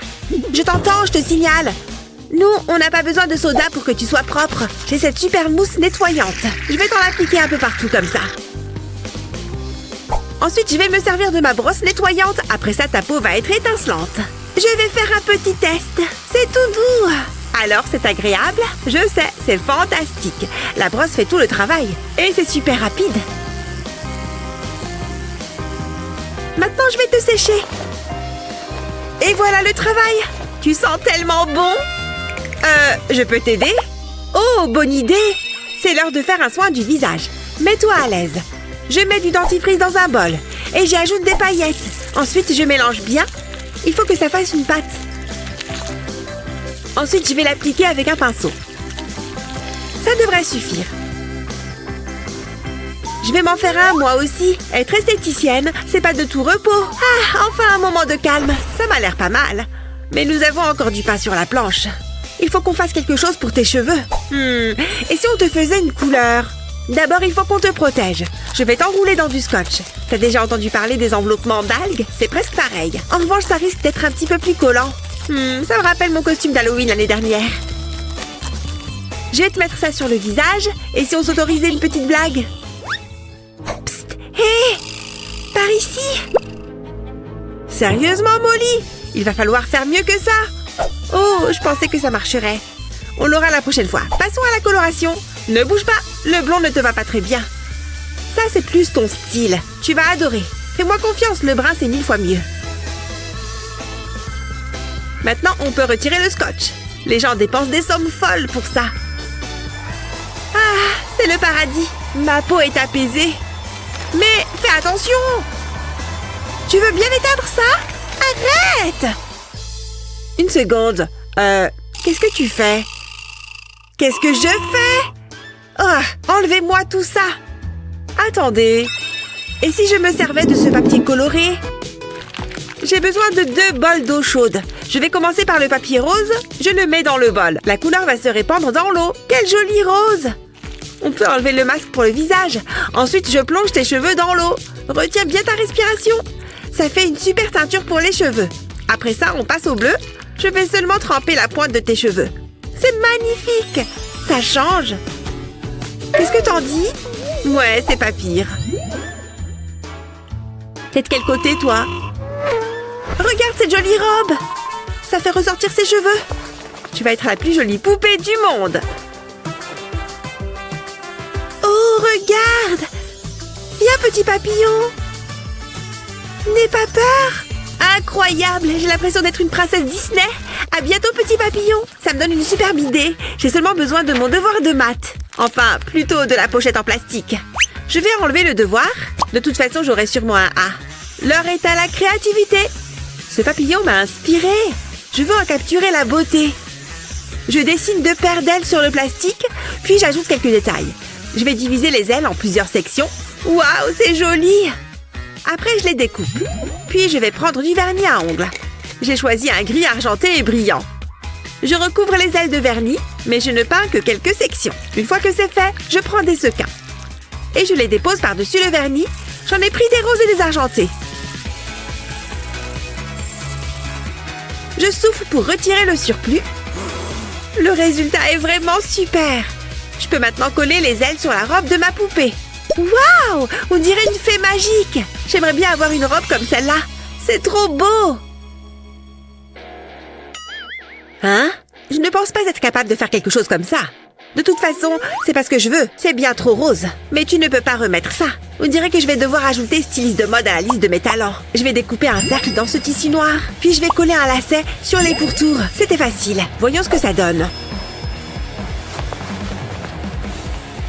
Je t'entends, je te signale. Nous, on n'a pas besoin de soda pour que tu sois propre. J'ai cette super mousse nettoyante. Je vais t'en appliquer un peu partout comme ça. Ensuite, je vais me servir de ma brosse nettoyante. Après ça, ta peau va être étincelante. Je vais faire un petit test. C'est tout doux. Alors, c'est agréable? Je sais, c'est fantastique. La brosse fait tout le travail. Et c'est super rapide. Maintenant, je vais te sécher. Et voilà le travail. Tu sens tellement bon. Je peux t'aider? Oh, bonne idée. C'est l'heure de faire un soin du visage. Mets-toi à l'aise. Je mets du dentifrice dans un bol. Et j'y ajoute des paillettes. Ensuite, je mélange bien. Il faut que ça fasse une pâte. Ensuite, je vais l'appliquer avec un pinceau. Ça devrait suffire. Je vais m'en faire un, moi aussi. Être esthéticienne, c'est pas de tout repos. Ah, enfin un moment de calme. Ça m'a l'air pas mal. Mais nous avons encore du pain sur la planche. Il faut qu'on fasse quelque chose pour tes cheveux. Et si on te faisait une couleur? D'abord, il faut qu'on te protège. Je vais t'enrouler dans du scotch. T'as déjà entendu parler des enveloppements d'algues? C'est presque pareil. En revanche, ça risque d'être un petit peu plus collant. Ça me rappelle mon costume d'Halloween l'année dernière. Je vais te mettre ça sur le visage. Et si on s'autorisait une petite blague? Psst! Hé! Par ici! Sérieusement, Molly? Il va falloir faire mieux que ça. Oh, je pensais que ça marcherait. On l'aura la prochaine fois. Passons à la coloration. Ne bouge pas, le blond ne te va pas très bien. Ça, c'est plus ton style. Tu vas adorer. Fais-moi confiance, le brun, c'est 1000 fois mieux. Maintenant, on peut retirer le scotch. Les gens dépensent des sommes folles pour ça. Ah, c'est le paradis. Ma peau est apaisée. Mais fais attention. Tu veux bien éteindre ça? Arrête! Une seconde. Qu'est-ce que tu fais? Qu'est-ce que je fais? Oh, enlevez-moi tout ça. Attendez. Et si je me servais de ce papier coloré? J'ai besoin de 2 bols d'eau chaude. Je vais commencer par le papier rose. Je le mets dans le bol. La couleur va se répandre dans l'eau. Quel joli rose! On peut enlever le masque pour le visage. Ensuite, je plonge tes cheveux dans l'eau. Retiens bien ta respiration. Ça fait une super teinture pour les cheveux. Après ça, on passe au bleu. Je vais seulement tremper la pointe de tes cheveux. C'est magnifique! Ça change. Qu'est-ce que t'en dis? Ouais, c'est pas pire. T'es de quel côté, toi? Regarde cette jolie robe! Ça fait ressortir ses cheveux. Tu vas être la plus jolie poupée du monde. Oh, regarde! Viens, petit papillon! N'aie pas peur! Incroyable! J'ai l'impression d'être une princesse Disney. À bientôt, petit papillon. Ça me donne une superbe idée. J'ai seulement besoin de mon devoir de maths. Enfin, plutôt de la pochette en plastique. Je vais enlever le devoir. De toute façon, j'aurai sûrement un A. L'heure est à la créativité. Ce papillon m'a inspirée. Je veux en capturer la beauté. Je dessine 2 paires d'ailes sur le plastique, puis j'ajoute quelques détails. Je vais diviser les ailes en plusieurs sections. Waouh, c'est joli! Après, je les découpe. Puis, je vais prendre du vernis à ongles. J'ai choisi un gris argenté et brillant. Je recouvre les ailes de vernis, mais je ne peins que quelques sections. Une fois que c'est fait, je prends des sequins. Et je les dépose par-dessus le vernis. J'en ai pris des roses et des argentés. Je souffle pour retirer le surplus. Le résultat est vraiment super. Je peux maintenant coller les ailes sur la robe de ma poupée. Waouh! On dirait une fée magique. J'aimerais bien avoir une robe comme celle-là. C'est trop beau! Hein? Je ne pense pas être capable de faire quelque chose comme ça. De toute façon, c'est pas ce que je veux. C'est bien trop rose. Mais tu ne peux pas remettre ça. On dirait que je vais devoir ajouter styliste de mode à la liste de mes talents. Je vais découper un cercle dans ce tissu noir. Puis je vais coller un lacet sur les pourtours. C'était facile. Voyons ce que ça donne.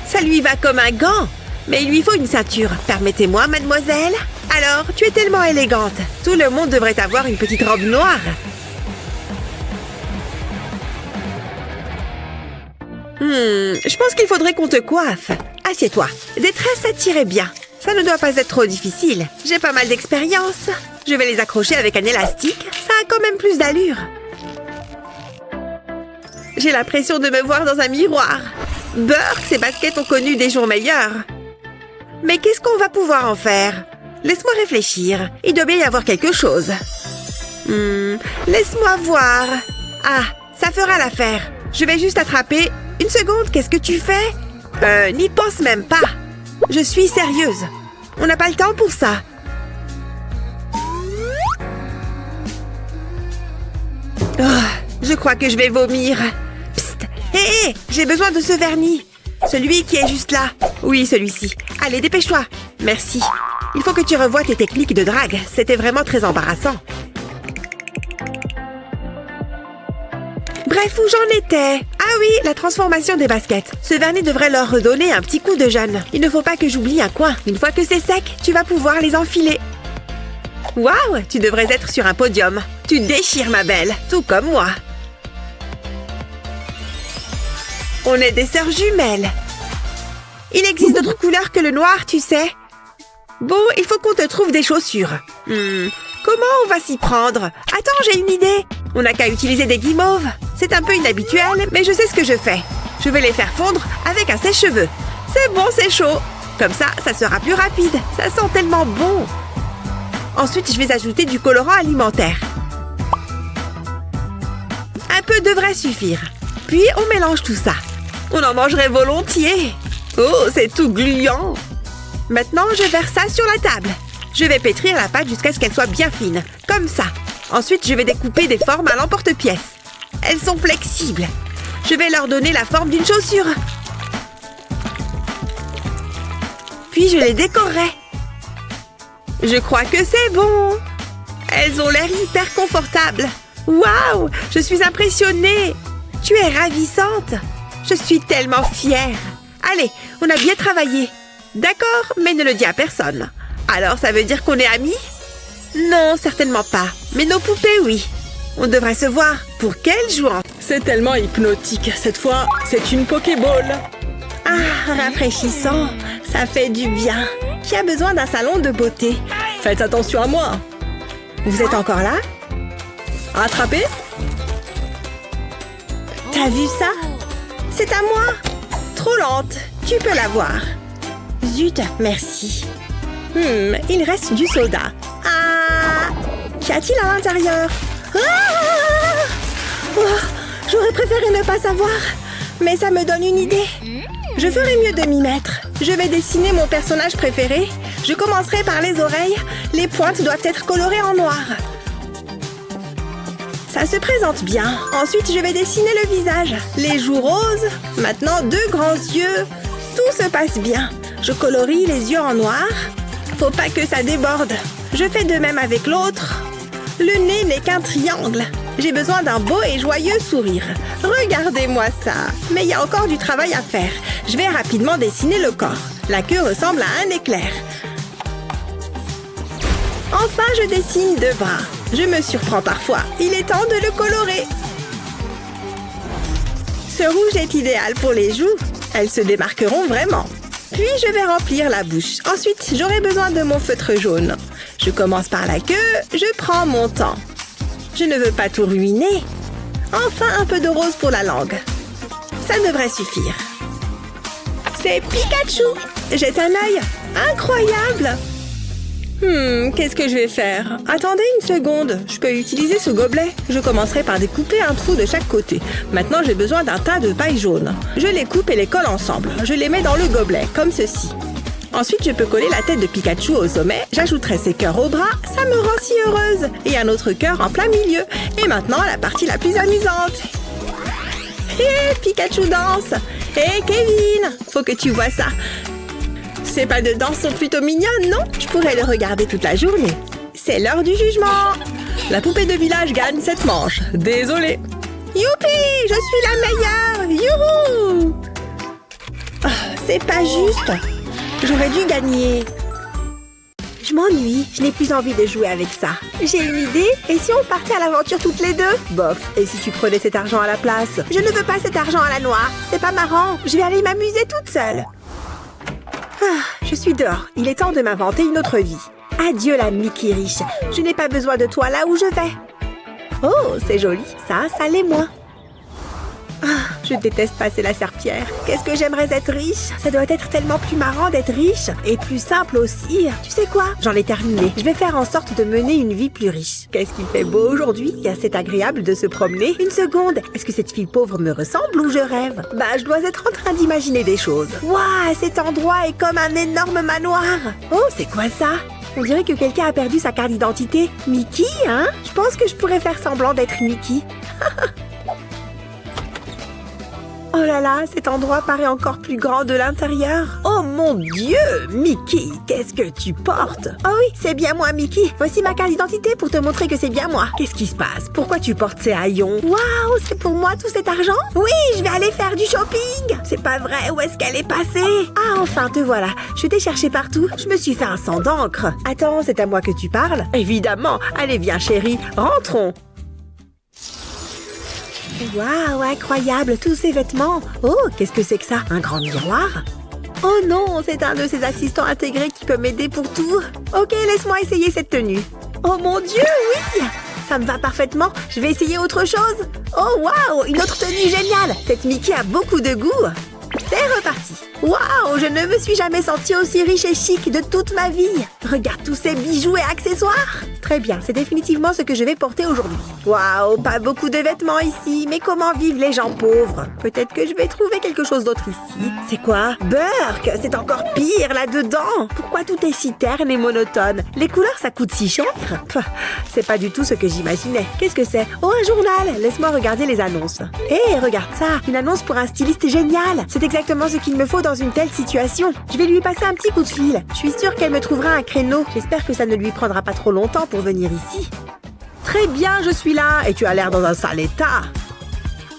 Ça lui va comme un gant. Mais il lui faut une ceinture. Permettez-moi, mademoiselle. Alors, tu es tellement élégante. Tout le monde devrait avoir une petite robe noire. Je pense qu'il faudrait qu'on te coiffe. Assieds-toi. Des tresses, ça t'irait bien. Ça ne doit pas être trop difficile. J'ai pas mal d'expérience. Je vais les accrocher avec un élastique. Ça a quand même plus d'allure. J'ai l'impression de me voir dans un miroir. Burke, ces baskets ont connu des jours meilleurs. Mais qu'est-ce qu'on va pouvoir en faire? Laisse-moi réfléchir. Il doit bien y avoir quelque chose. Laisse-moi voir. Ah, ça fera l'affaire. Je vais juste attraper... Une seconde, qu'est-ce que tu fais? N'y pense même pas. Je suis sérieuse. On n'a pas le temps pour ça. Oh, je crois que je vais vomir. Psst! Hé, j'ai besoin de ce vernis. Celui qui est juste là. Oui, celui-ci. Allez, dépêche-toi. Merci. Il faut que tu revoies tes techniques de drague. C'était vraiment très embarrassant. Bref, où j'en étais? Ah oui, la transformation des baskets. Ce vernis devrait leur redonner un petit coup de jeune. Il ne faut pas que j'oublie un coin. Une fois que c'est sec, tu vas pouvoir les enfiler. Waouh, tu devrais être sur un podium. Tu déchires, ma belle, tout comme moi. On est des sœurs jumelles. Il existe d'autres couleurs que le noir, tu sais. Bon, il faut qu'on te trouve des chaussures. Comment on va s'y prendre? Attends, j'ai une idée. On n'a qu'à utiliser des guimauves. C'est un peu inhabituel, mais je sais ce que je fais. Je vais les faire fondre avec un sèche-cheveux. C'est bon, c'est chaud. Comme ça, ça sera plus rapide. Ça sent tellement bon. Ensuite, je vais ajouter du colorant alimentaire. Un peu devrait suffire. Puis, on mélange tout ça. On en mangerait volontiers. Oh, c'est tout gluant. Maintenant, je verse ça sur la table. Je vais pétrir la pâte jusqu'à ce qu'elle soit bien fine. Comme ça. Ensuite, je vais découper des formes à l'emporte-pièce. Elles sont flexibles. Je vais leur donner la forme d'une chaussure. Puis, je les décorerai. Je crois que c'est bon. Elles ont l'air hyper confortables. Waouh! Je suis impressionnée. Tu es ravissante. Je suis tellement fière. Allez, on a bien travaillé. D'accord, mais ne le dis à personne. Alors, ça veut dire qu'on est amis? Non, certainement pas. Mais nos poupées, oui. On devrait se voir. Pour quelle jouante? C'est tellement hypnotique. Cette fois, c'est une Pokéball. Ah, rafraîchissant. Ça fait du bien. Qui a besoin d'un salon de beauté? Faites attention à moi. Vous êtes encore là? Attrapez. T'as vu ça? C'est à moi. Trop lente. Tu peux l'avoir. Zut, merci. Il reste du soda. Ah! Qu'y a-t-il à l'intérieur? Ah! Oh, j'aurais préféré ne pas savoir. Mais ça me donne une idée. Je ferais mieux de m'y mettre. Je vais dessiner mon personnage préféré. Je commencerai par les oreilles. Les pointes doivent être colorées en noir. Ça se présente bien. Ensuite, je vais dessiner le visage. Les joues roses. Maintenant, 2 grands yeux. Tout se passe bien. Je colorie les yeux en noir. Faut pas que ça déborde. Je fais de même avec l'autre. Le nez n'est qu'un triangle. J'ai besoin d'un beau et joyeux sourire. Regardez-moi ça. Mais il y a encore du travail à faire. Je vais rapidement dessiner le corps. La queue ressemble à un éclair. Enfin, je dessine 2 bras. Je me surprends parfois. Il est temps de le colorer. Ce rouge est idéal pour les joues. Elles se démarqueront vraiment. Puis, je vais remplir la bouche. Ensuite, j'aurai besoin de mon feutre jaune. Je commence par la queue. Je prends mon temps. Je ne veux pas tout ruiner. Enfin, un peu de rose pour la langue. Ça devrait suffire. C'est Pikachu! Jette un œil. Incroyable! Qu'est-ce que je vais faire? Attendez une seconde. Je peux utiliser ce gobelet. Je commencerai par découper un trou de chaque côté. Maintenant, j'ai besoin d'un tas de paille jaune. Je les coupe et les colle ensemble. Je les mets dans le gobelet, comme ceci. Ensuite, je peux coller la tête de Pikachu au sommet. J'ajouterai ses cœurs au bras. Ça me rend si heureuse. Et un autre cœur en plein milieu. Et maintenant, la partie la plus amusante. Hé, Pikachu danse. Hé, Kevin! Faut que tu vois ça. Ces pas de danse sont plutôt mignonnes, non? Je pourrais le regarder toute la journée. C'est l'heure du jugement. La poupée de village gagne cette manche. Désolée. Youpi! Je suis la meilleure! Youhou! Oh, c'est pas juste. J'aurais dû gagner. Je m'ennuie. Je n'ai plus envie de jouer avec ça. J'ai une idée. Et si on partait à l'aventure toutes les deux? Bof. Et si tu prenais cet argent à la place? Je ne veux pas cet argent à la noix. C'est pas marrant. Je vais aller m'amuser toute seule. Ah, je suis dehors. Il est temps de m'inventer une autre vie. Adieu la Mickey riche. Je n'ai pas besoin de toi là où je vais. Oh, c'est joli. Ça l'est moins. Ah, je déteste passer la serpillière. Qu'est-ce que j'aimerais être riche? Ça doit être tellement plus marrant d'être riche. Et plus simple aussi. Tu sais quoi? J'en ai terminé. Je vais faire en sorte de mener une vie plus riche. Qu'est-ce qu'il fait beau aujourd'hui? C'est agréable de se promener. Une seconde. Est-ce que cette fille pauvre me ressemble ou je rêve? Bah, je dois être en train d'imaginer des choses. Waouh, cet endroit est comme un énorme manoir. Oh, c'est quoi ça? On dirait que quelqu'un a perdu sa carte d'identité. Mickey, hein? Je pense que je pourrais faire semblant d'être Mickey. Oh là là, cet endroit paraît encore plus grand de l'intérieur. Oh mon Dieu, Mickey, qu'est-ce que tu portes? Oh oui, c'est bien moi, Mickey. Voici ma carte d'identité pour te montrer que c'est bien moi. Qu'est-ce qui se passe? Pourquoi tu portes ces haillons? Waouh, c'est pour moi tout cet argent? Oui, je vais aller faire du shopping. C'est pas vrai, où est-ce qu'elle est passée? Ah, enfin, te voilà. Je t'ai cherché partout. Je me suis fait un sang d'encre. Attends, c'est à moi que tu parles? Évidemment. Allez, viens, chérie, rentrons. Waouh, incroyable, tous ces vêtements. Oh, qu'est-ce que c'est que ça? Un grand miroir? Oh non, c'est un de ces assistants intégrés qui peut m'aider pour tout. Ok, laisse-moi essayer cette tenue. Oh mon Dieu, oui! Ça me va parfaitement. Je vais essayer autre chose. Oh waouh, une autre tenue géniale. Cette Mickey a beaucoup de goût. C'est reparti. Waouh, je ne me suis jamais sentie aussi riche et chic de toute ma vie. Regarde tous ces bijoux et accessoires. Très bien, c'est définitivement ce que je vais porter aujourd'hui. Waouh, pas beaucoup de vêtements ici, mais comment vivent les gens pauvres? Peut-être que je vais trouver quelque chose d'autre ici. C'est quoi? Burk, c'est encore pire là-dedans. Pourquoi tout est si terne et monotone? Les couleurs, ça coûte si cher? C'est pas du tout ce que j'imaginais. Qu'est-ce que c'est? Oh, un journal. Laisse-moi regarder les annonces. Hé, regarde ça. Une annonce pour un styliste génial. C'est exactement ce qu'il me faut dans une telle situation. Je vais lui passer un petit coup de fil. Je suis sûre qu'elle me trouvera un créneau. J'espère que ça ne lui prendra pas trop longtemps pour venir ici. Très bien, je suis là. Et tu as l'air dans un sale état.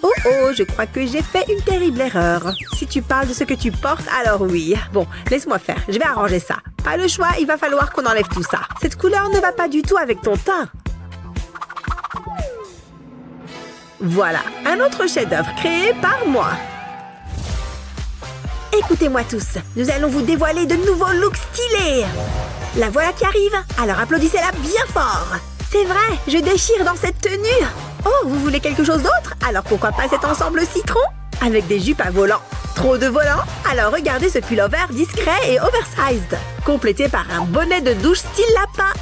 Oh oh, je crois que j'ai fait une terrible erreur. Si tu parles de ce que tu portes, alors oui. Bon, laisse-moi faire. Je vais arranger ça. Pas le choix, il va falloir qu'on enlève tout ça. Cette couleur ne va pas du tout avec ton teint. Voilà, un autre chef-d'œuvre créé par moi. Écoutez-moi tous, nous allons vous dévoiler de nouveaux looks stylés. La voilà qui arrive, alors applaudissez-la bien fort. C'est vrai, je déchire dans cette tenue. Oh, vous voulez quelque chose d'autre? Alors pourquoi pas cet ensemble citron? Avec des jupes à volants. Trop de volants? Alors regardez ce pullover discret et oversized, complété par un bonnet de douche style lapin.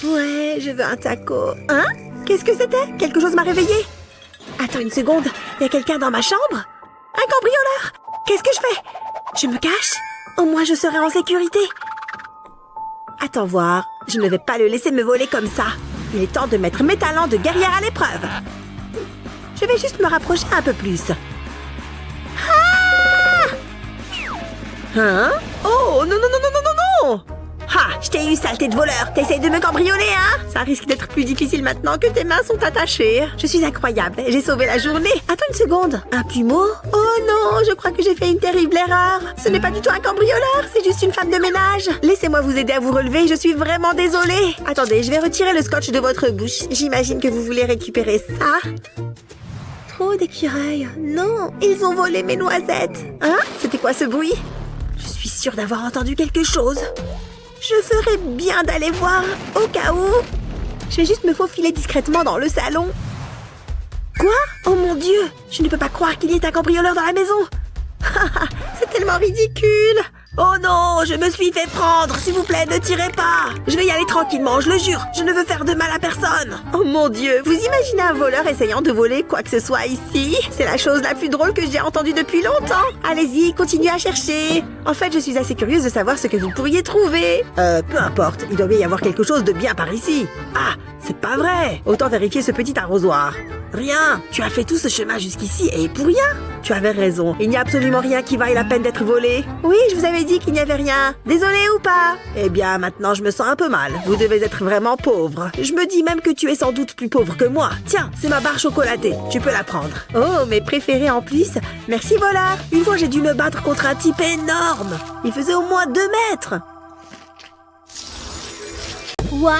Ouais, je veux un taco. Hein? Qu'est-ce que c'était? Quelque chose m'a réveillée. Attends une seconde, il y a quelqu'un dans ma chambre? Un cambrioleur? Qu'est-ce que je fais? Je me cache? Au moins je serai en sécurité. Attends voir, je ne vais pas le laisser me voler comme ça. Il est temps de mettre mes talents de guerrière à l'épreuve. Je vais juste me rapprocher un peu plus. Ah! Hein? Oh, non, non, non, non, non, non, non! Ha! Je t'ai eu, saleté de voleur! T'essayes de me cambrioler, hein? Ça risque d'être plus difficile maintenant que tes mains sont attachées. Je suis incroyable, j'ai sauvé la journée. Attends une seconde, un plumeau? Oh non, je crois que j'ai fait une terrible erreur. Ce n'est pas du tout un cambrioleur, c'est juste une femme de ménage. Laissez-moi vous aider à vous relever, je suis vraiment désolée. Attendez, je vais retirer le scotch de votre bouche. J'imagine que vous voulez récupérer ça. Trop d'écureuils. Non, ils ont volé mes noisettes. Hein? C'était quoi ce bruit? Je suis sûre d'avoir entendu quelque chose. Je ferais bien d'aller voir, au cas où. Je vais juste me faufiler discrètement dans le salon. Quoi? Oh mon Dieu! Je ne peux pas croire qu'il y ait un cambrioleur dans la maison. C'est tellement ridicule. Oh non, je me suis fait prendre. S'il vous plaît, ne tirez pas. Je vais y aller tranquillement, je le jure. Je ne veux faire de mal à personne. Oh mon Dieu, vous imaginez un voleur essayant de voler quoi que ce soit ici? C'est la chose la plus drôle que j'ai entendue depuis longtemps. Allez-y, continuez à chercher. En fait, je suis assez curieuse de savoir ce que vous pourriez trouver. Peu importe, il doit bien y avoir quelque chose de bien par ici. Ah, C'est pas vrai. Autant vérifier ce petit arrosoir. Rien. Tu as fait tout ce chemin jusqu'ici et pour rien. Tu avais raison. Il n'y a absolument rien qui vaille la peine d'être volé. Oui, je vous avais dit qu'il n'y avait rien. Désolé ou pas? Eh bien, maintenant, je me sens un peu mal. Vous devez être vraiment pauvre. Je me dis même que tu es sans doute plus pauvre que moi. Tiens, c'est ma barre chocolatée. Tu peux la prendre. Oh, mes préférés en plus. Merci, voleur. Une fois, j'ai dû me battre contre un type énorme. Il faisait au moins 2 mètres. Waouh!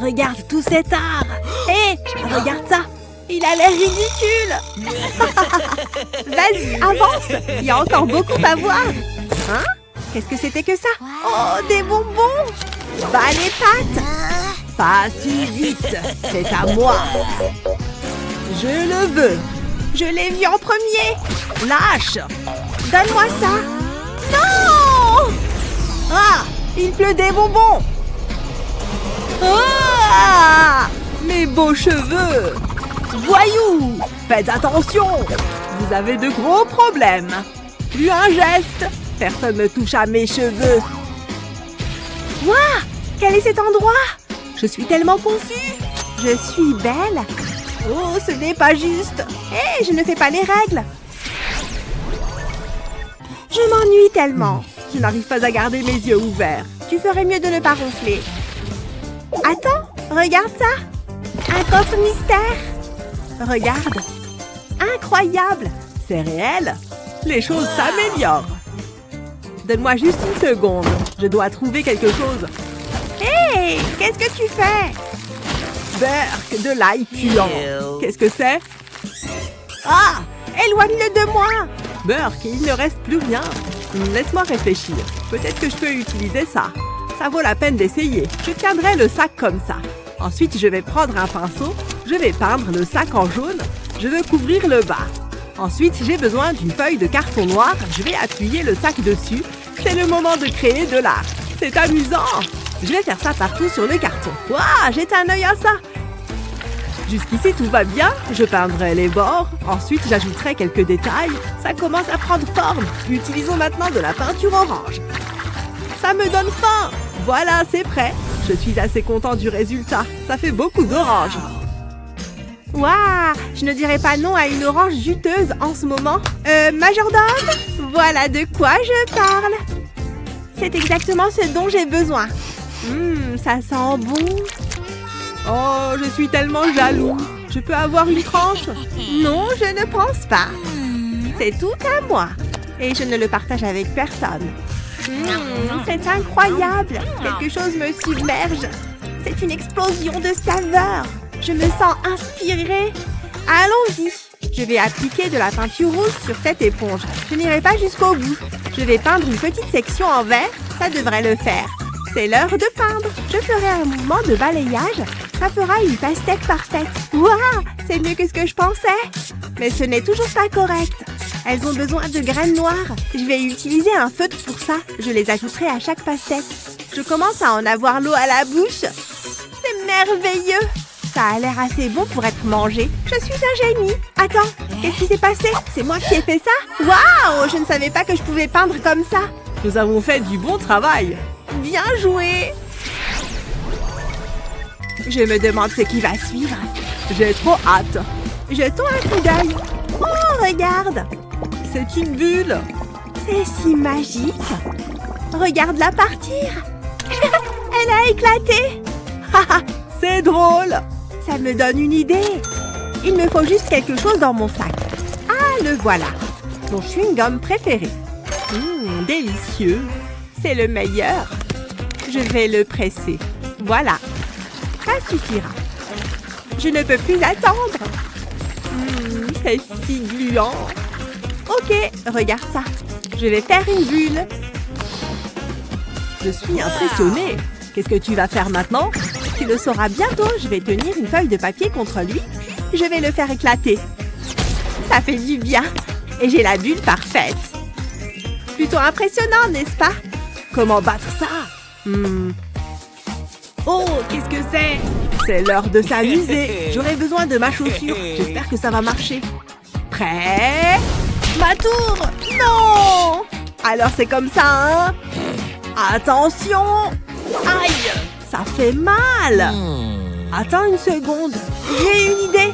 Regarde tout cet art! Hé! Regarde ça! Il a l'air ridicule! Vas-y, avance! Il y a encore beaucoup à voir! Hein? Qu'est-ce que c'était que ça? Oh, des bonbons! Bas les pattes! Pas si vite! C'est à moi! Je le veux! Je l'ai vu en premier! Lâche! Donne-moi ça! Non! Ah! Il pleut des bonbons! Ah! Mes beaux cheveux! Voyou! Faites attention! Vous avez de gros problèmes. Plus un geste. Personne ne touche à mes cheveux. Waouh! Quel est cet endroit? Je suis tellement confus. Je suis belle. Oh, ce n'est pas juste. Hé, je ne fais pas les règles. Je m'ennuie tellement. Je n'arrive pas à garder mes yeux ouverts. Tu ferais mieux de ne pas ronfler. Attends, regarde ça. Un coffre mystère. Regarde. Incroyable. C'est réel. Les choses s'améliorent. Donne-moi juste une seconde. Je dois trouver quelque chose. Hé, qu'est-ce que tu fais? Berk, de l'ail puant. Qu'est-ce que c'est? Ah, éloigne-le de moi. Berk, il ne reste plus rien. Laisse-moi réfléchir. Peut-être que je peux utiliser ça. Ça vaut la peine d'essayer. Je tiendrai le sac comme ça. Ensuite, je vais prendre un pinceau. Je vais peindre le sac en jaune. Je veux couvrir le bas. Ensuite, j'ai besoin d'une feuille de carton noir. Je vais appuyer le sac dessus. C'est le moment de créer de l'art. C'est amusant. Je vais faire ça partout sur le carton. Waouh, jette un œil à ça. Jusqu'ici, tout va bien. Je peindrai les bords. Ensuite, j'ajouterai quelques détails. Ça commence à prendre forme. Utilisons maintenant de la peinture orange. Ça me donne faim. Voilà, c'est prêt. Je suis assez content du résultat. Ça fait beaucoup d'orange. Waouh, je ne dirais pas non à une orange juteuse en ce moment. Majordome, voilà de quoi je parle. C'est exactement ce dont j'ai besoin. Ça sent bon. Oh, je suis tellement jaloux. Je peux avoir une tranche? Non, je ne pense pas. C'est tout à moi. Et je ne le partage avec personne. C'est incroyable. Quelque chose me submerge. C'est une explosion de saveurs. Je me sens inspirée. Allons-y. Je vais appliquer de la peinture rouge sur cette éponge. Je n'irai pas jusqu'au bout. Je vais peindre une petite section en vert. Ça devrait le faire. C'est l'heure de peindre. Je ferai un mouvement de balayage. Ça fera une pastèque parfaite. Waouh, c'est mieux que ce que je pensais. Mais ce n'est toujours pas correct. Elles ont besoin de graines noires. Je vais utiliser un feutre pour ça. Je les ajouterai à chaque pastèque. Je commence à en avoir l'eau à la bouche. C'est merveilleux. Ça a l'air assez bon pour être mangé. Je suis un génie. Attends, qu'est-ce qui s'est passé? C'est moi qui ai fait ça? Waouh, je ne savais pas que je pouvais peindre comme ça. Nous avons fait du bon travail. Bien joué. Je me demande ce qui va suivre. J'ai trop hâte. Jetons un coup d'œil. Oh, regarde. C'est une bulle. C'est si magique. Regarde-la partir. Elle a éclaté. C'est drôle. Ça me donne une idée. Il me faut juste quelque chose dans mon sac. Ah, le voilà. Mon chewing-gum préféré. Délicieux. C'est le meilleur. Je vais le presser. Voilà. Ça suffira. Je ne peux plus attendre. C'est si gluant. Ok, regarde ça. Je vais faire une bulle. Je suis impressionnée. Qu'est-ce que tu vas faire maintenant? Tu le sauras bientôt. Je vais tenir une feuille de papier contre lui. Je vais le faire éclater. Ça fait du bien. Et j'ai la bulle parfaite. Plutôt impressionnant, n'est-ce pas? Comment battre ça? Oh, qu'est-ce que c'est? C'est l'heure de s'amuser. J'aurai besoin de ma chaussure. J'espère que ça va marcher. Prêt? Ma tour! Non! Alors c'est comme ça, hein? Attention! Aïe! Ça fait mal! Attends une seconde. J'ai une idée.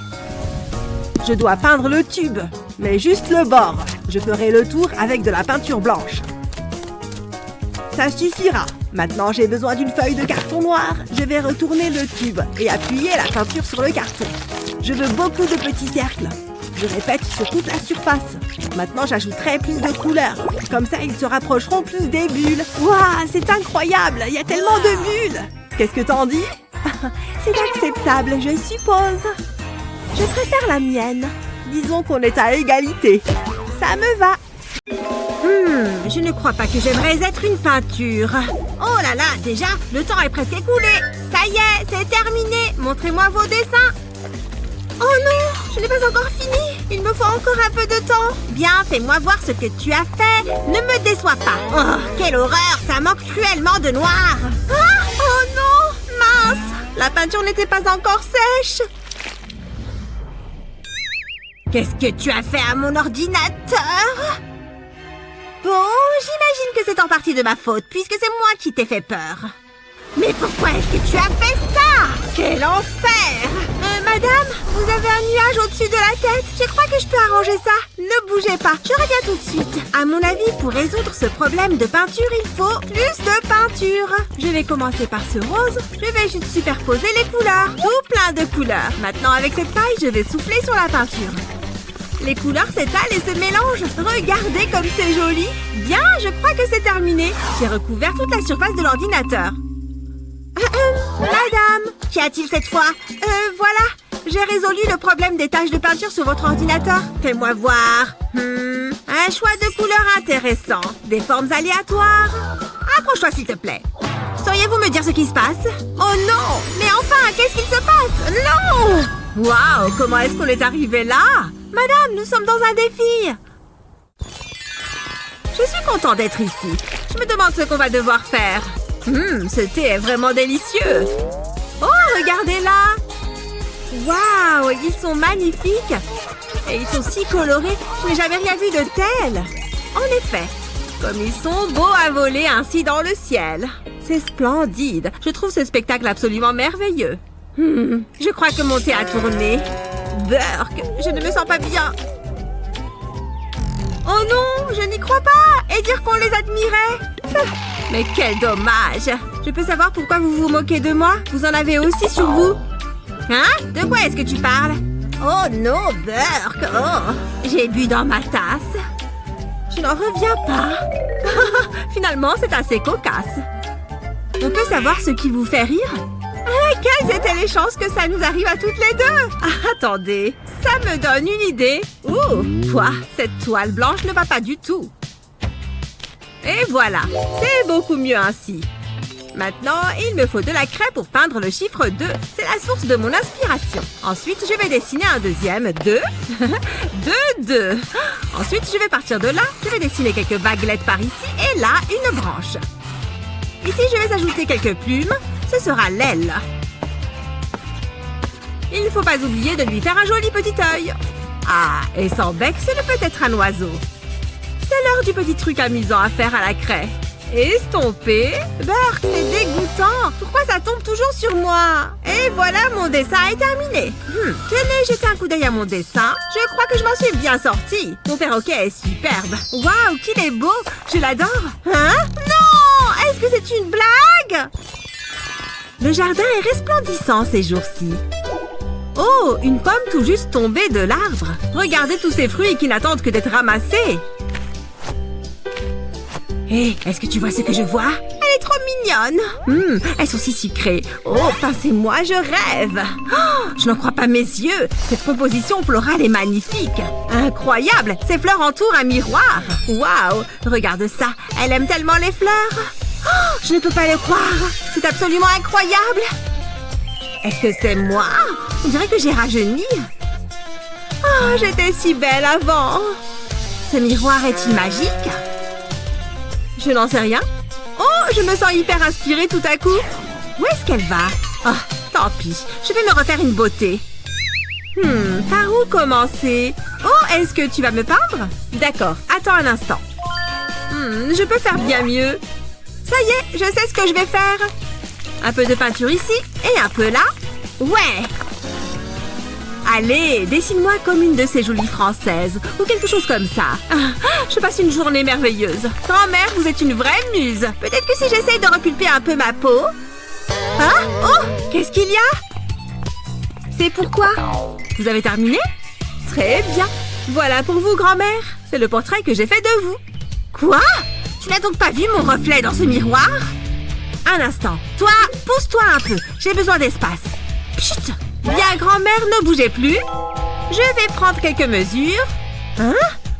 Je dois peindre le tube, mais juste le bord. Je ferai le tour avec de la peinture blanche. Ça suffira. Maintenant, j'ai besoin d'une feuille de carton noir. Je vais retourner le tube et appuyer la peinture sur le carton. Je veux beaucoup de petits cercles. Je répète sur toute la surface. Maintenant, j'ajouterai plus de couleurs. Comme ça, ils se rapprocheront plus des bulles. Waouh, c'est incroyable. Il y a tellement de bulles. Qu'est-ce que t'en dis? C'est acceptable, je suppose. Je préfère la mienne. Disons qu'on est à égalité. Ça me va. Je ne crois pas que j'aimerais être une peinture. Oh là là, déjà, le temps est presque écoulé. Ça y est, c'est terminé. Montrez-moi vos dessins. Oh non, je n'ai pas encore fini. Il me faut encore un peu de temps. Bien, fais-moi voir ce que tu as fait. Ne me déçois pas. Oh, quelle horreur, ça manque cruellement de noir. Ah, oh non, mince. La peinture n'était pas encore sèche. Qu'est-ce que tu as fait à mon ordinateur? Bon, j'imagine que c'est en partie de ma faute, puisque c'est moi qui t'ai fait peur. Mais pourquoi est-ce que tu as fait ça? Quel enfer! Madame, vous avez un nuage au-dessus de la tête. Je crois que je peux arranger ça. Ne bougez pas, je reviens tout de suite. À mon avis, pour résoudre ce problème de peinture, il faut plus de peinture. Je vais commencer par ce rose. Je vais juste superposer les couleurs. Tout plein de couleurs. Maintenant, avec cette paille, je vais souffler sur la peinture. Les couleurs s'étalent et se mélangent. Regardez comme c'est joli. Bien, je crois que c'est terminé. J'ai recouvert toute la surface de l'ordinateur. Madame, qu'y a-t-il cette fois? Voilà. J'ai résolu le problème des taches de peinture sur votre ordinateur. Fais-moi voir. Un choix de couleurs intéressant. Des formes aléatoires. Approche-toi, s'il te plaît. Sauriez-vous me dire ce qui se passe? Oh non! Mais enfin, qu'est-ce qu'il se passe? Non! Waouh, comment est-ce qu'on est arrivé là? Madame, nous sommes dans un défi. Je suis content d'être ici. Je me demande ce qu'on va devoir faire. Ce thé est vraiment délicieux. Oh, regardez-là. Waouh, ils sont magnifiques. Et ils sont si colorés. Je n'ai jamais rien vu de tel. En effet, comme ils sont beaux à voler ainsi dans le ciel. C'est splendide. Je trouve ce spectacle absolument merveilleux. Je crois que mon thé a tourné. Burk, je ne me sens pas bien. Oh non, je n'y crois pas. Et dire qu'on les admirait. Mais quel dommage. Je peux savoir pourquoi vous vous moquez de moi? Vous en avez aussi sur vous? Hein? De quoi est-ce que tu parles? Oh non, Burk. Oh, j'ai bu dans ma tasse. Je n'en reviens pas. Finalement, c'est assez cocasse. On peut savoir ce qui vous fait rire? Quelles étaient les chances que ça nous arrive à toutes les deux? Attendez, ça me donne une idée. Ouh, quoi, cette toile blanche ne va pas du tout. Et voilà, c'est beaucoup mieux ainsi. Maintenant, il me faut de la craie pour peindre le chiffre 2. C'est la source de mon inspiration. Ensuite, je vais dessiner un deuxième 2. 2. Ensuite, je vais partir de là. Je vais dessiner quelques vaguelettes par ici et là, une branche. Ici, je vais ajouter quelques plumes. Ce sera l'aile. Il ne faut pas oublier de lui faire un joli petit œil. Ah, et sans bec, ce ne peut être un oiseau. C'est l'heure du petit truc amusant à faire à la craie. Estomper? Burk, c'est dégoûtant. Pourquoi ça tombe toujours sur moi? Et voilà, mon dessin est terminé. Tenez, jetez un coup d'œil à mon dessin. Je crois que je m'en suis bien sortie. Mon perroquet est superbe. Waouh, qu'il est beau. Je l'adore. Hein? Non! Est-ce que c'est une blague? Le jardin est resplendissant ces jours-ci. Oh, une pomme tout juste tombée de l'arbre. Regardez tous ces fruits qui n'attendent que d'être ramassés. Hé, est-ce que tu vois ce que je vois? Elle est trop mignonne. Elles sont si sucrées. Oh, pincez-moi, je rêve. Oh, je n'en crois pas mes yeux. Cette composition florale est magnifique. Incroyable, ces fleurs entourent un miroir. Waouh, regarde ça. Elle aime tellement les fleurs. Oh, je ne peux pas le croire. C'est absolument incroyable. Est-ce que c'est moi? On dirait que j'ai rajeuni. Oh, j'étais si belle avant. Ce miroir est-il magique? Je n'en sais rien. Oh, je me sens hyper inspirée tout à coup. Où est-ce qu'elle va? Oh, tant pis. Je vais me refaire une beauté. Par où commencer? Oh, est-ce que tu vas me peindre? D'accord, attends un instant. Je peux faire bien mieux. Ça y est, je sais ce que je vais faire. Un peu de peinture ici et un peu là. Ouais. Allez, dessine-moi comme une de ces jolies françaises, ou quelque chose comme ça. Je passe une journée merveilleuse. Grand-mère, vous êtes une vraie muse. Peut-être que si j'essaye de repulper un peu ma peau... Hein? Oh, qu'est-ce qu'il y a? C'est pourquoi? Vous avez terminé? Très bien. Voilà pour vous, grand-mère. C'est le portrait que j'ai fait de vous. Quoi? Tu n'as donc pas vu mon reflet dans ce miroir? Un instant. Toi, pousse-toi un peu. J'ai besoin d'espace. Pchut! Bien, grand-mère, ne bougez plus. Je vais prendre quelques mesures. Hein?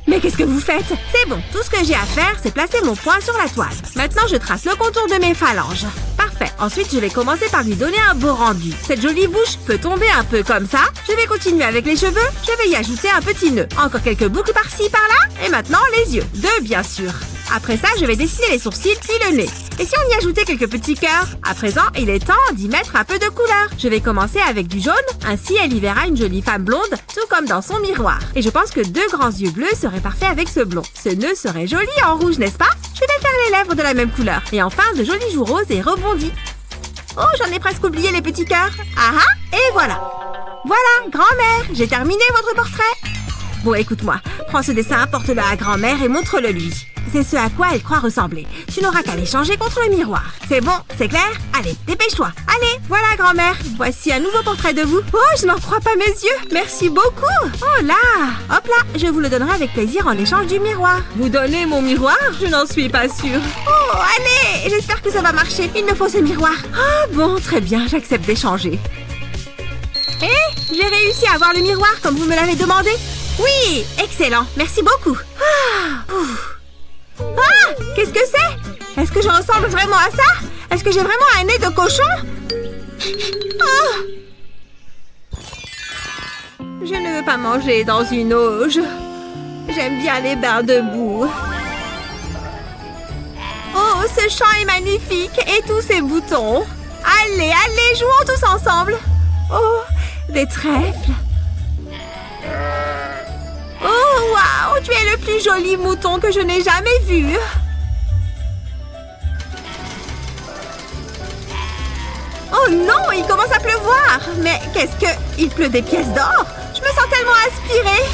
Mais qu'est-ce que vous faites? C'est bon, tout ce que j'ai à faire, c'est placer mon poing sur la toile. Maintenant, je trace le contour de mes phalanges. Parfait. Ensuite, je vais commencer par lui donner un beau rendu. Cette jolie bouche peut tomber un peu comme ça. Je vais continuer avec les cheveux. Je vais y ajouter un petit nœud. Encore quelques boucles par-ci, par-là. Et maintenant, les yeux. Deux, bien sûr. Après ça, je vais dessiner les sourcils puis le nez. Et si on y ajoutait quelques petits cœurs? À présent, il est temps d'y mettre un peu de couleur. Je vais commencer avec du jaune. Ainsi, elle y verra une jolie femme blonde, tout comme dans son miroir. Et je pense que deux grands yeux bleus seraient parfaits avec ce blond. Ce nœud serait joli en rouge, n'est-ce pas? Je vais faire les lèvres de la même couleur. Et enfin, de jolis joues roses et rebondis. Oh, j'en ai presque oublié les petits cœurs. Ah ah, et voilà. Voilà, grand-mère, j'ai terminé votre portrait. Bon, écoute-moi. Prends ce dessin, porte-le à grand-mère et montre-le lui. C'est ce à quoi elle croit ressembler. Tu n'auras qu'à l'échanger contre le miroir. C'est bon, c'est clair? Allez, dépêche-toi. Allez, voilà, grand-mère. Voici un nouveau portrait de vous. Oh, je n'en crois pas mes yeux. Merci beaucoup. Oh là. Hop là, je vous le donnerai avec plaisir en échange du miroir. Vous donnez mon miroir? Je n'en suis pas sûre. Oh, allez. J'espère que ça va marcher. Il me faut ce miroir. Ah bon, très bien, j'accepte d'échanger. J'ai réussi à avoir le miroir comme vous me l'avez demandé. Oui, excellent. Merci beaucoup. Ah, qu'est-ce que c'est? Est-ce que je ressemble vraiment à ça? Est-ce que j'ai vraiment un nez de cochon? Oh. Je ne veux pas manger dans une auge. J'aime bien les bains debout. Oh, ce champ est magnifique et tous ces boutons. Allez, allez, jouons tous ensemble. Oh, des trèfles. Oh, waouh, tu es le plus joli mouton que je n'ai jamais vu. Oh non, il commence à pleuvoir. Mais qu'est-ce que... Il pleut des pièces d'or? Je me sens tellement inspirée.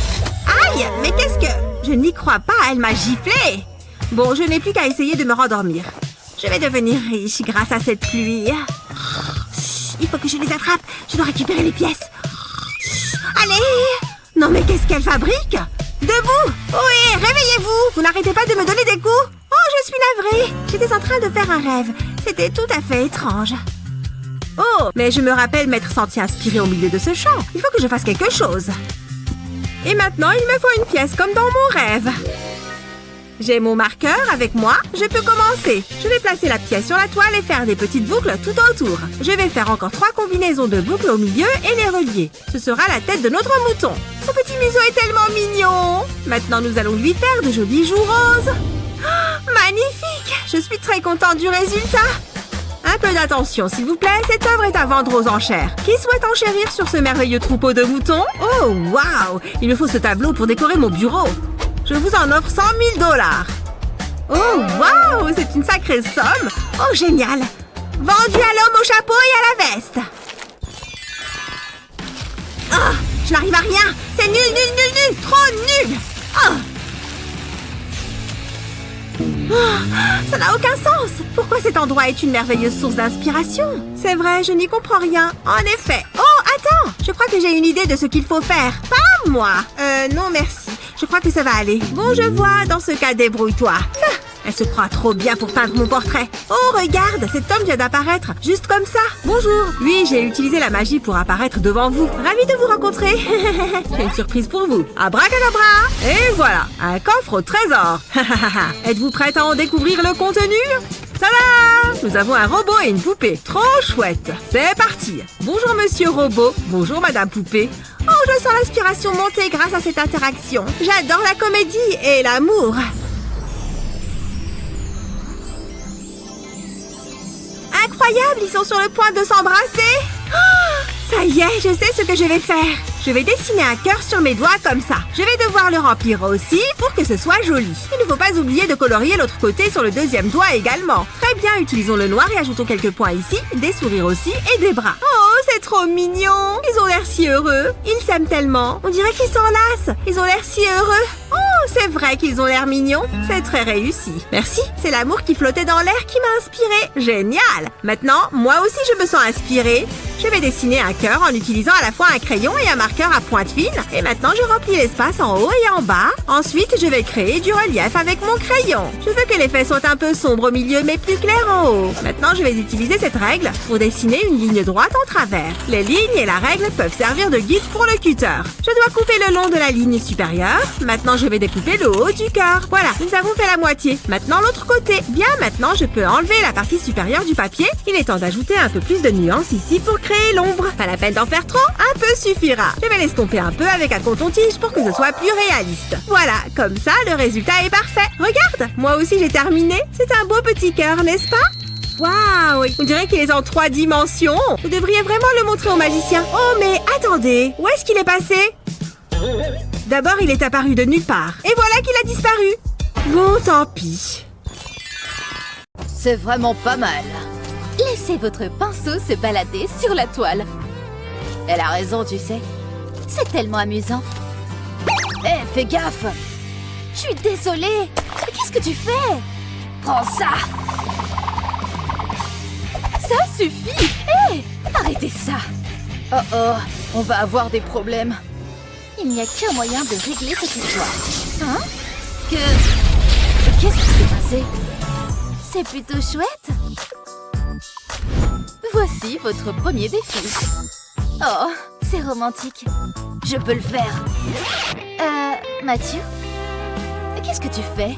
Aïe, mais qu'est-ce que... Je n'y crois pas, elle m'a giflé. Bon, je n'ai plus qu'à essayer de me rendormir. Je vais devenir riche grâce à cette pluie. Il faut que je les attrape. Je dois récupérer les pièces. Allez! Non mais qu'est-ce qu'elle fabrique? Debout! Oui, réveillez-vous! Vous n'arrêtez pas de me donner des coups? Oh, je suis navrée! J'étais en train de faire un rêve. C'était tout à fait étrange. Oh, mais je me rappelle m'être sentie inspirée au milieu de ce champ. Il faut que je fasse quelque chose. Et maintenant, il me faut une pièce comme dans mon rêve. J'ai mon marqueur avec moi, je peux commencer. Je vais placer la pièce sur la toile et faire des petites boucles tout autour. Je vais faire encore 3 combinaisons de boucles au milieu et les relier. Ce sera la tête de notre mouton. Son petit museau est tellement mignon. Maintenant, nous allons lui faire de jolies joues roses. Oh, magnifique! Je suis très contente du résultat. Un peu d'attention, s'il vous plaît. Cette œuvre est à vendre aux enchères. Qui souhaite enchérir sur ce merveilleux troupeau de moutons? Oh, waouh! Il me faut ce tableau pour décorer mon bureau. Je vous en offre 100 000 $. Oh, waouh! C'est une sacrée somme. Oh, génial! Vendu à l'homme au chapeau et à la veste. Oh, je n'arrive à rien. C'est nul, nul, nul, nul. Trop nul. Oh. Oh, ça n'a aucun sens. Pourquoi cet endroit est une merveilleuse source d'inspiration? C'est vrai, je n'y comprends rien. En effet. Oh, attends. Je crois que j'ai une idée de ce qu'il faut faire. Pas moi. Non, merci. Je crois que ça va aller. Bon, je vois. Dans ce cas, débrouille-toi. Ah, elle se croit trop bien pour peindre mon portrait. Oh, regarde, cet homme vient d'apparaître. Juste comme ça. Bonjour. Oui, j'ai utilisé la magie pour apparaître devant vous. Ravie de vous rencontrer. J'ai une surprise pour vous. Abracadabra. Et voilà, un coffre au trésor. Êtes-vous prête à en découvrir le contenu? Tada! Nous avons un robot et une poupée. Trop chouette. C'est parti. Bonjour, monsieur robot. Bonjour, madame poupée. Oh, je sens l'inspiration monter grâce à cette interaction. J'adore la comédie et l'amour. Incroyable, ils sont sur le point de s'embrasser. Oh, ça y est, je sais ce que je vais faire. Je vais dessiner un cœur sur mes doigts comme ça. Je vais devoir le remplir aussi pour que ce soit joli. Il ne faut pas oublier de colorier l'autre côté sur le deuxième doigt également. Très bien, utilisons le noir et ajoutons quelques points ici, des sourires aussi et des bras. Oh, c'est trop mignon. Ils ont l'air si heureux. Ils s'aiment tellement. On dirait qu'ils s'enlacent. Ils ont l'air si heureux. Oh, c'est vrai qu'ils ont l'air mignons. C'est très réussi. Merci. C'est l'amour qui flottait dans l'air qui m'a inspiré. Génial. Maintenant, moi aussi je me sens inspirée. Je vais dessiner un cœur en utilisant à la fois un crayon et un marqueur à pointe fine. Et maintenant, je remplis l'espace en haut et en bas. Ensuite, je vais créer du relief avec mon crayon. Je veux que les faits soient un peu sombres au milieu, mais plus clairs en haut. Maintenant, je vais utiliser cette règle pour dessiner une ligne droite en travers. Les lignes et la règle peuvent servir de guide pour le cutter. Je dois couper le long de la ligne supérieure. Maintenant, je vais découper le haut du cœur. Voilà, nous avons fait la moitié. Maintenant, l'autre côté. Bien, maintenant, je peux enlever la partie supérieure du papier. Il est temps d'ajouter un peu plus de nuances ici pour créer l'ombre. Pas la peine d'en faire trop, un peu suffira. Je vais l'estomper un peu avec un coton-tige pour que ce soit plus réaliste. Voilà, comme ça, le résultat est parfait. Regarde, moi aussi j'ai terminé. C'est un beau petit cœur, n'est-ce pas? Waouh, on dirait qu'il est en 3 dimensions. Vous devriez vraiment le montrer au magicien. Oh, mais attendez, où est-ce qu'il est passé? D'abord, il est apparu de nulle part. Et voilà qu'il a disparu. Bon, tant pis. C'est vraiment pas mal. Laissez votre pinceau se balader sur la toile. Elle a raison, tu sais. C'est tellement amusant. Hé, fais gaffe! Je suis désolée! Mais qu'est-ce que tu fais? Prends ça! Ça suffit! Hé! Arrêtez ça! Oh oh, on va avoir des problèmes. Il n'y a qu'un moyen de régler cette histoire. Hein? Qu'est-ce qui s'est passé? C'est plutôt chouette. Voici votre premier défi. Oh, c'est romantique. Je peux le faire. Mathieu? Qu'est-ce que tu fais?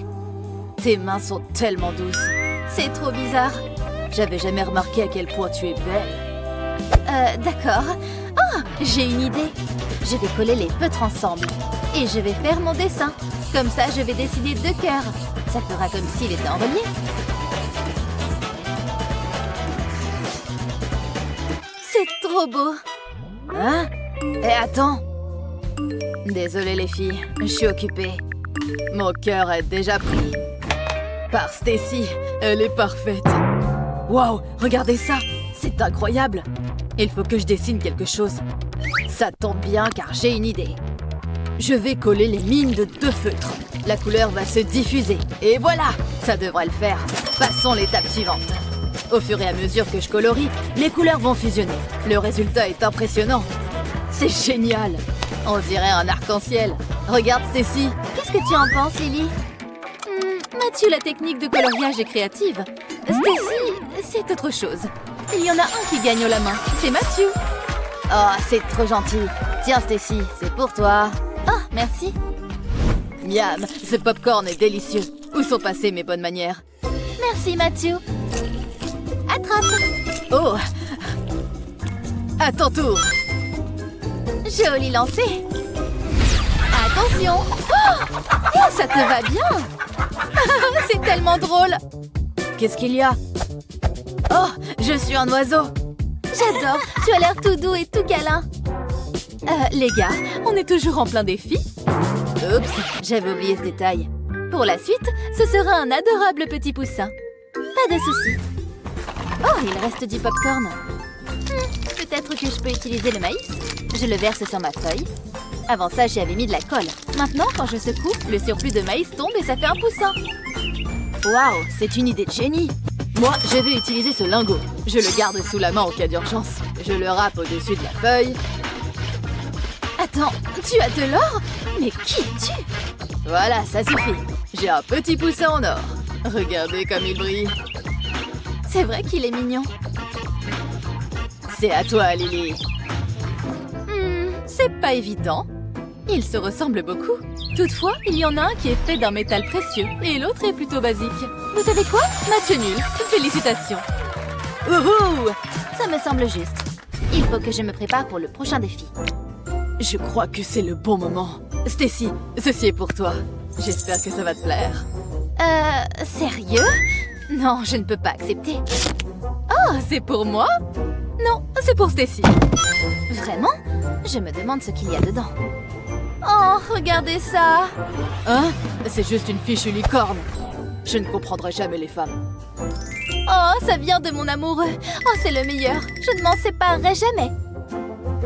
Tes mains sont tellement douces. C'est trop bizarre. J'avais jamais remarqué à quel point tu es belle. D'accord. Oh, j'ai une idée. Je vais coller les feutres ensemble. Et je vais faire mon dessin. Comme ça, je vais dessiner 2 cœurs. Ça fera comme s'il était en relief. C'est trop beau. Hein? Eh, attends. Désolée les filles, je suis occupée. Mon cœur est déjà pris. Par Stacy, elle est parfaite. Waouh, regardez ça. C'est incroyable. Il faut que je dessine quelque chose. Ça tombe bien car j'ai une idée. Je vais coller les mines de 2 feutres. La couleur va se diffuser. Et voilà, ça devrait le faire. Passons l'étape suivante. Au fur et à mesure que je colorie, les couleurs vont fusionner. Le résultat est impressionnant. C'est génial. On dirait un arc-en-ciel. Regarde, Stacy. Qu'est-ce que tu en penses, Lily? Mathieu, la technique de coloriage est créative. Stacy, c'est autre chose. Il y en a un qui gagne la main. C'est Mathieu. Oh, c'est trop gentil. Tiens, Stacy, c'est pour toi. Oh, merci. Miam, ce popcorn est délicieux. Où sont passées mes bonnes manières? Merci, Mathieu. Attrape. Oh. À ton tour. Joli lancer. Attention. Oh, ça te va bien. C'est tellement drôle. Qu'est-ce qu'il y a? Oh, je suis un oiseau. J'adore. Tu as l'air tout doux et tout câlin. Les gars, on est toujours en plein défi. Oups, j'avais oublié ce détail. Pour la suite, ce sera un adorable petit poussin. Pas de souci. Oh, il reste du popcorn. Peut-être que je peux utiliser le maïs. Je le verse sur ma feuille. Avant ça, j'y avais mis de la colle. Maintenant, quand je secoue, le surplus de maïs tombe et ça fait un poussin. Waouh, c'est une idée de génie. Moi, je vais utiliser ce lingot. Je le garde sous la main en cas d'urgence. Je le râpe au-dessus de la feuille. Attends, tu as de l'or? Mais qui es-tu? Voilà, ça suffit. J'ai un petit poussin en or. Regardez comme il brille. C'est vrai qu'il est mignon. C'est à toi, Lily. C'est pas évident. Ils se ressemblent beaucoup. Toutefois, il y en a un qui est fait d'un métal précieux et l'autre est plutôt basique. Vous savez quoi? Match nul. Félicitations. Wouhou! Ça me semble juste. Il faut que je me prépare pour le prochain défi. Je crois que c'est le bon moment. Stacy, ceci est pour toi. J'espère que ça va te plaire. Sérieux? Non, je ne peux pas accepter. Oh, c'est pour moi? Non, c'est pour Stacy. Vraiment? Je me demande ce qu'il y a dedans. Oh, regardez ça! Hein? C'est juste une fichue licorne. Je ne comprendrai jamais les femmes. Oh, ça vient de mon amoureux. Oh, c'est le meilleur. Je ne m'en séparerai jamais.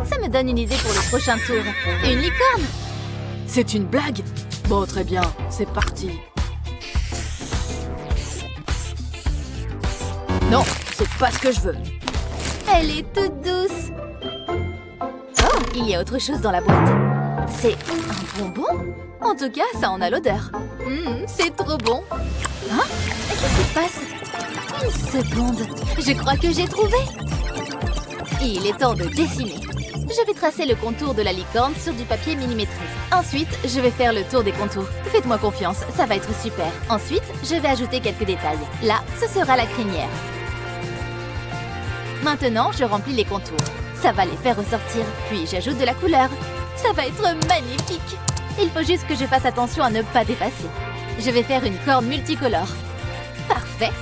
Ça me donne une idée pour le prochain tour. Une licorne. C'est une blague? Bon, très bien, c'est parti. Non, c'est pas ce que je veux. Elle est toute douce. Oh, il y a autre chose dans la boîte. C'est un bonbon? En tout cas, ça en a l'odeur. C'est trop bon. Hein? Qu'est-ce qui se passe? Une seconde. Je crois que j'ai trouvé. Il est temps de dessiner. Je vais tracer le contour de la licorne sur du papier millimétré. Ensuite, je vais faire le tour des contours. Faites-moi confiance, ça va être super. Ensuite, je vais ajouter quelques détails. Là, ce sera la crinière. Maintenant, je remplis les contours. Ça va les faire ressortir. Puis, j'ajoute de la couleur. Ça va être magnifique. Il faut juste que je fasse attention à ne pas dépasser. Je vais faire une corne multicolore. Parfait.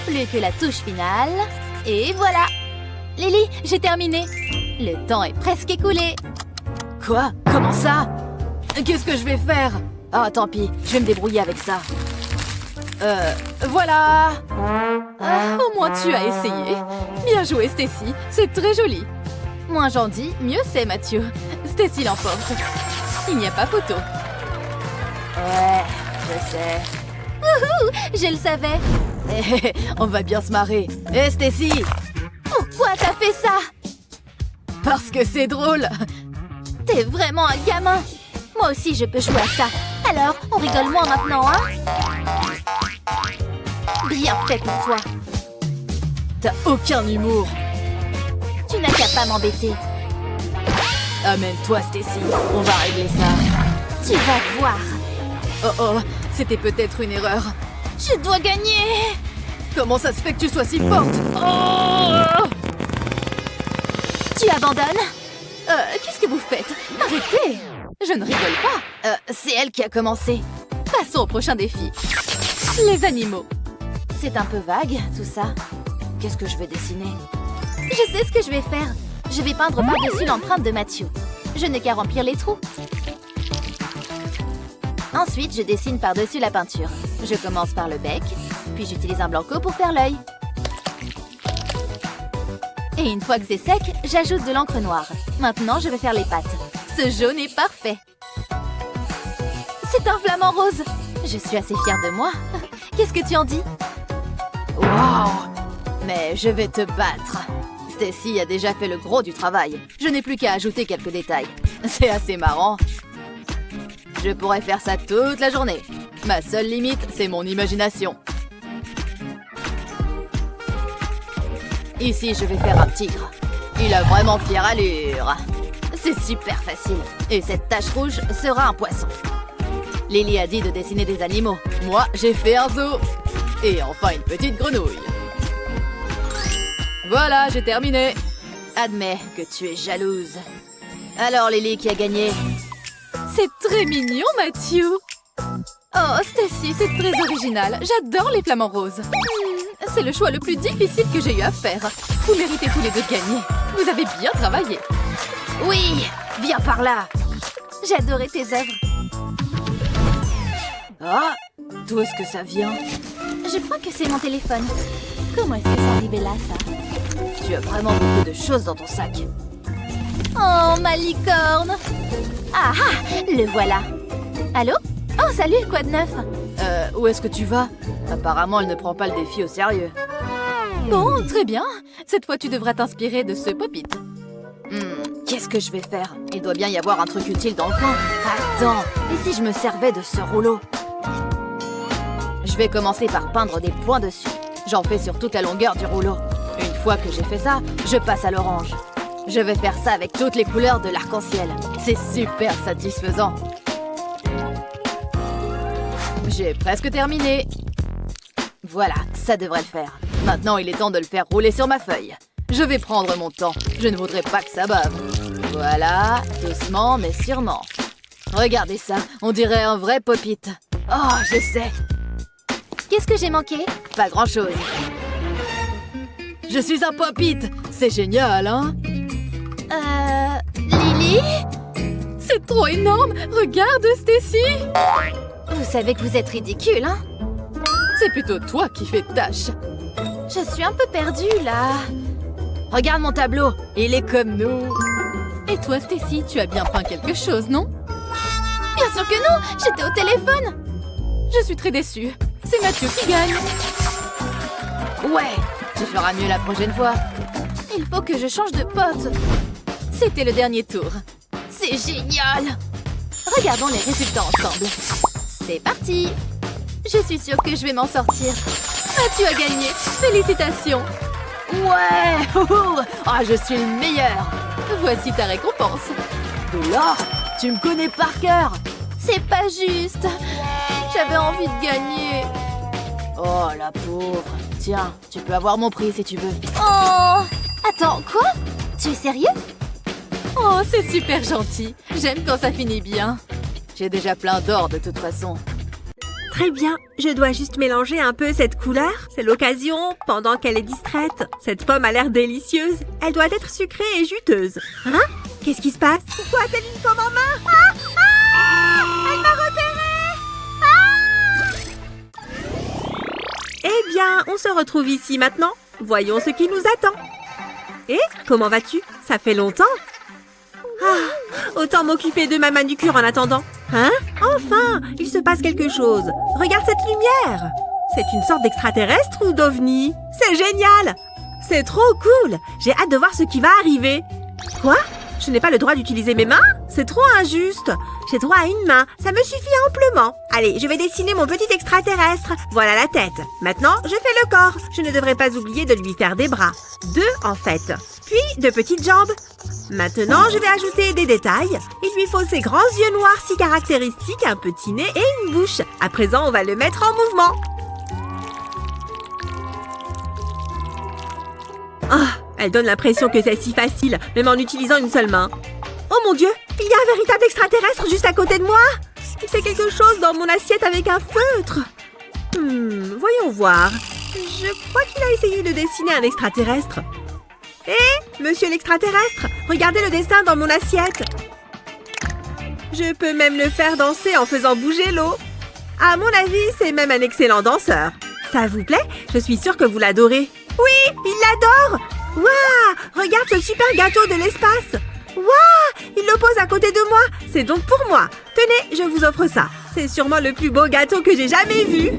Plus que la touche finale. Et voilà. Lily, j'ai terminé. Le temps est presque écoulé. Quoi? Comment ça? Qu'est-ce que je vais faire? Ah, tant pis, je vais me débrouiller avec ça. Voilà. Au moins tu as essayé. Bien joué, Stacy. C'est très joli. Moins j'en dis, mieux c'est, Mathieu. Stacy l'emporte. Il n'y a pas photo. Ouais, je sais. Wouhou, je le savais. On va bien se marrer. Hé, Stacy! Pourquoi t'as fait ça? Parce que c'est drôle. T'es vraiment un gamin. Moi aussi, je peux jouer à ça. Alors, on rigole moins maintenant, hein? Bien fait pour toi. T'as aucun humour. Tu n'as qu'à pas m'embêter. Amène-toi, Stacy. On va régler ça. Tu vas voir. Oh oh, c'était peut-être une erreur. Je dois gagner. Comment ça se fait que tu sois si forte? Oh! Tu abandonnes? Qu'est-ce que vous faites? Arrêtez! Je ne rigole pas. C'est elle qui a commencé. Passons au prochain défi. Les animaux. C'est un peu vague, tout ça. Qu'est-ce que je vais dessiner? Je sais ce que je vais faire. Je vais peindre par-dessus l'empreinte de Mathieu. Je n'ai qu'à remplir les trous. Ensuite, je dessine par-dessus la peinture. Je commence par le bec, puis j'utilise un blanco pour faire l'œil. Et une fois que c'est sec, j'ajoute de l'encre noire. Maintenant, je vais faire les pattes. Ce jaune est parfait. C'est un flamant rose. Je suis assez fière de moi. Qu'est-ce que tu en dis? Waouh! Mais je vais te battre. Stacy a déjà fait le gros du travail. Je n'ai plus qu'à ajouter quelques détails. C'est assez marrant. Je pourrais faire ça toute la journée. Ma seule limite, c'est mon imagination. Ici, je vais faire un tigre. Il a vraiment fière allure. C'est super facile. Et cette tache rouge sera un poisson. Lily a dit de dessiner des animaux. Moi, j'ai fait un zoo. Et enfin, une petite grenouille. Voilà, j'ai terminé. Admets que tu es jalouse. Alors, Lily, qui a gagné? C'est très mignon, Mathieu. Oh, Stacy, c'est très original. J'adore les flamants roses. C'est le choix le plus difficile que j'ai eu à faire. Vous méritez tous les deux de gagner. Vous avez bien travaillé. Oui, viens par là. J'ai adoré tes œuvres. Ah, d'où est-ce que ça vient? Je crois que c'est mon téléphone. Comment est-ce que c'est arrivé là, ça? Tu as vraiment beaucoup de choses dans ton sac. Oh, ma licorne! Ah ah, le voilà. Allô? Oh, salut, quoi de neuf? Où est-ce que tu vas? Apparemment, elle ne prend pas le défi au sérieux. Bon, très bien. Cette fois, tu devras t'inspirer de ce pop-it. Qu'est-ce que je vais faire? Il doit bien y avoir un truc utile dans le coin. Attends, et si je me servais de ce rouleau? Je vais commencer par peindre des points dessus. J'en fais sur toute la longueur du rouleau. Une fois que j'ai fait ça, je passe à l'orange. Je vais faire ça avec toutes les couleurs de l'arc-en-ciel. C'est super satisfaisant. J'ai presque terminé. Voilà, ça devrait le faire. Maintenant, il est temps de le faire rouler sur ma feuille. Je vais prendre mon temps. Je ne voudrais pas que ça bave. Voilà, doucement mais sûrement. Regardez ça, on dirait un vrai pop-it. Oh, je sais. Qu'est-ce que j'ai manqué? Pas grand-chose. Je suis un pop-it. C'est génial, hein? Lily? C'est trop énorme! Regarde, Stacy! Vous savez que vous êtes ridicule, hein? C'est plutôt toi qui fais tâche. Je suis un peu perdue, là. Regarde mon tableau, il est comme nous. Et toi, Stacy, tu as bien peint quelque chose, non? Bien sûr que non, j'étais au téléphone. Je suis très déçue. C'est Mathieu qui gagne. Ouais, tu feras mieux la prochaine fois. Il faut que je change de pote. C'était le dernier tour. C'est génial. Regardons les résultats ensemble. C'est parti. Je suis sûre que je vais m'en sortir. Ah, tu as gagné. Félicitations. Ouais. Ah, je suis le meilleur. Voici ta récompense. De l'or? Tu me connais par cœur. C'est pas juste. J'avais envie de gagner. Oh, la pauvre. Tiens, tu peux avoir mon prix si tu veux. Oh! Attends, quoi? Tu es sérieux? Oh, c'est super gentil. J'aime quand ça finit bien. J'ai déjà plein d'or de toute façon. Très bien, je dois juste mélanger un peu cette couleur. C'est l'occasion, pendant qu'elle est distraite. Cette pomme a l'air délicieuse. Elle doit être sucrée et juteuse. Hein? Qu'est-ce qui se passe? Pourquoi a-t-elle une pomme en main? Ah! Ah! Elle m'a repérée! Ah! Eh bien, on se retrouve ici maintenant. Voyons ce qui nous attend. Et comment vas-tu? Ça fait longtemps. Ah, autant m'occuper de ma manucure en attendant. Hein? Enfin, il se passe quelque chose. Regarde cette lumière. C'est une sorte d'extraterrestre ou d'ovni? C'est génial! C'est trop cool! J'ai hâte de voir ce qui va arriver. Quoi? Je n'ai pas le droit d'utiliser mes mains? C'est trop injuste. J'ai droit à une main, ça me suffit amplement. Allez, je vais dessiner mon petit extraterrestre. Voilà la tête. Maintenant, je fais le corps. Je ne devrais pas oublier de lui faire des bras. 2 en fait. Puis, de petites jambes. Maintenant, je vais ajouter des détails. Il lui faut ses grands yeux noirs si caractéristiques, un petit nez et une bouche. À présent, on va le mettre en mouvement. Ah, elle donne l'impression que c'est si facile, même en utilisant une seule main. Oh mon Dieu, il y a un véritable extraterrestre juste à côté de moi. Il fait quelque chose dans mon assiette avec un feutre. Voyons voir. Je crois qu'il a essayé de dessiner un extraterrestre. Hé, monsieur l'extraterrestre, regardez le dessin dans mon assiette. Je peux même le faire danser en faisant bouger l'eau. À mon avis, c'est même un excellent danseur. Ça vous plaît? Je suis sûre que vous l'adorez. Oui, il l'adore! Waouh! Regarde ce super gâteau de l'espace! Waouh! Il le pose à côté de moi! C'est donc pour moi! Tenez, je vous offre ça. C'est sûrement le plus beau gâteau que j'ai jamais vu.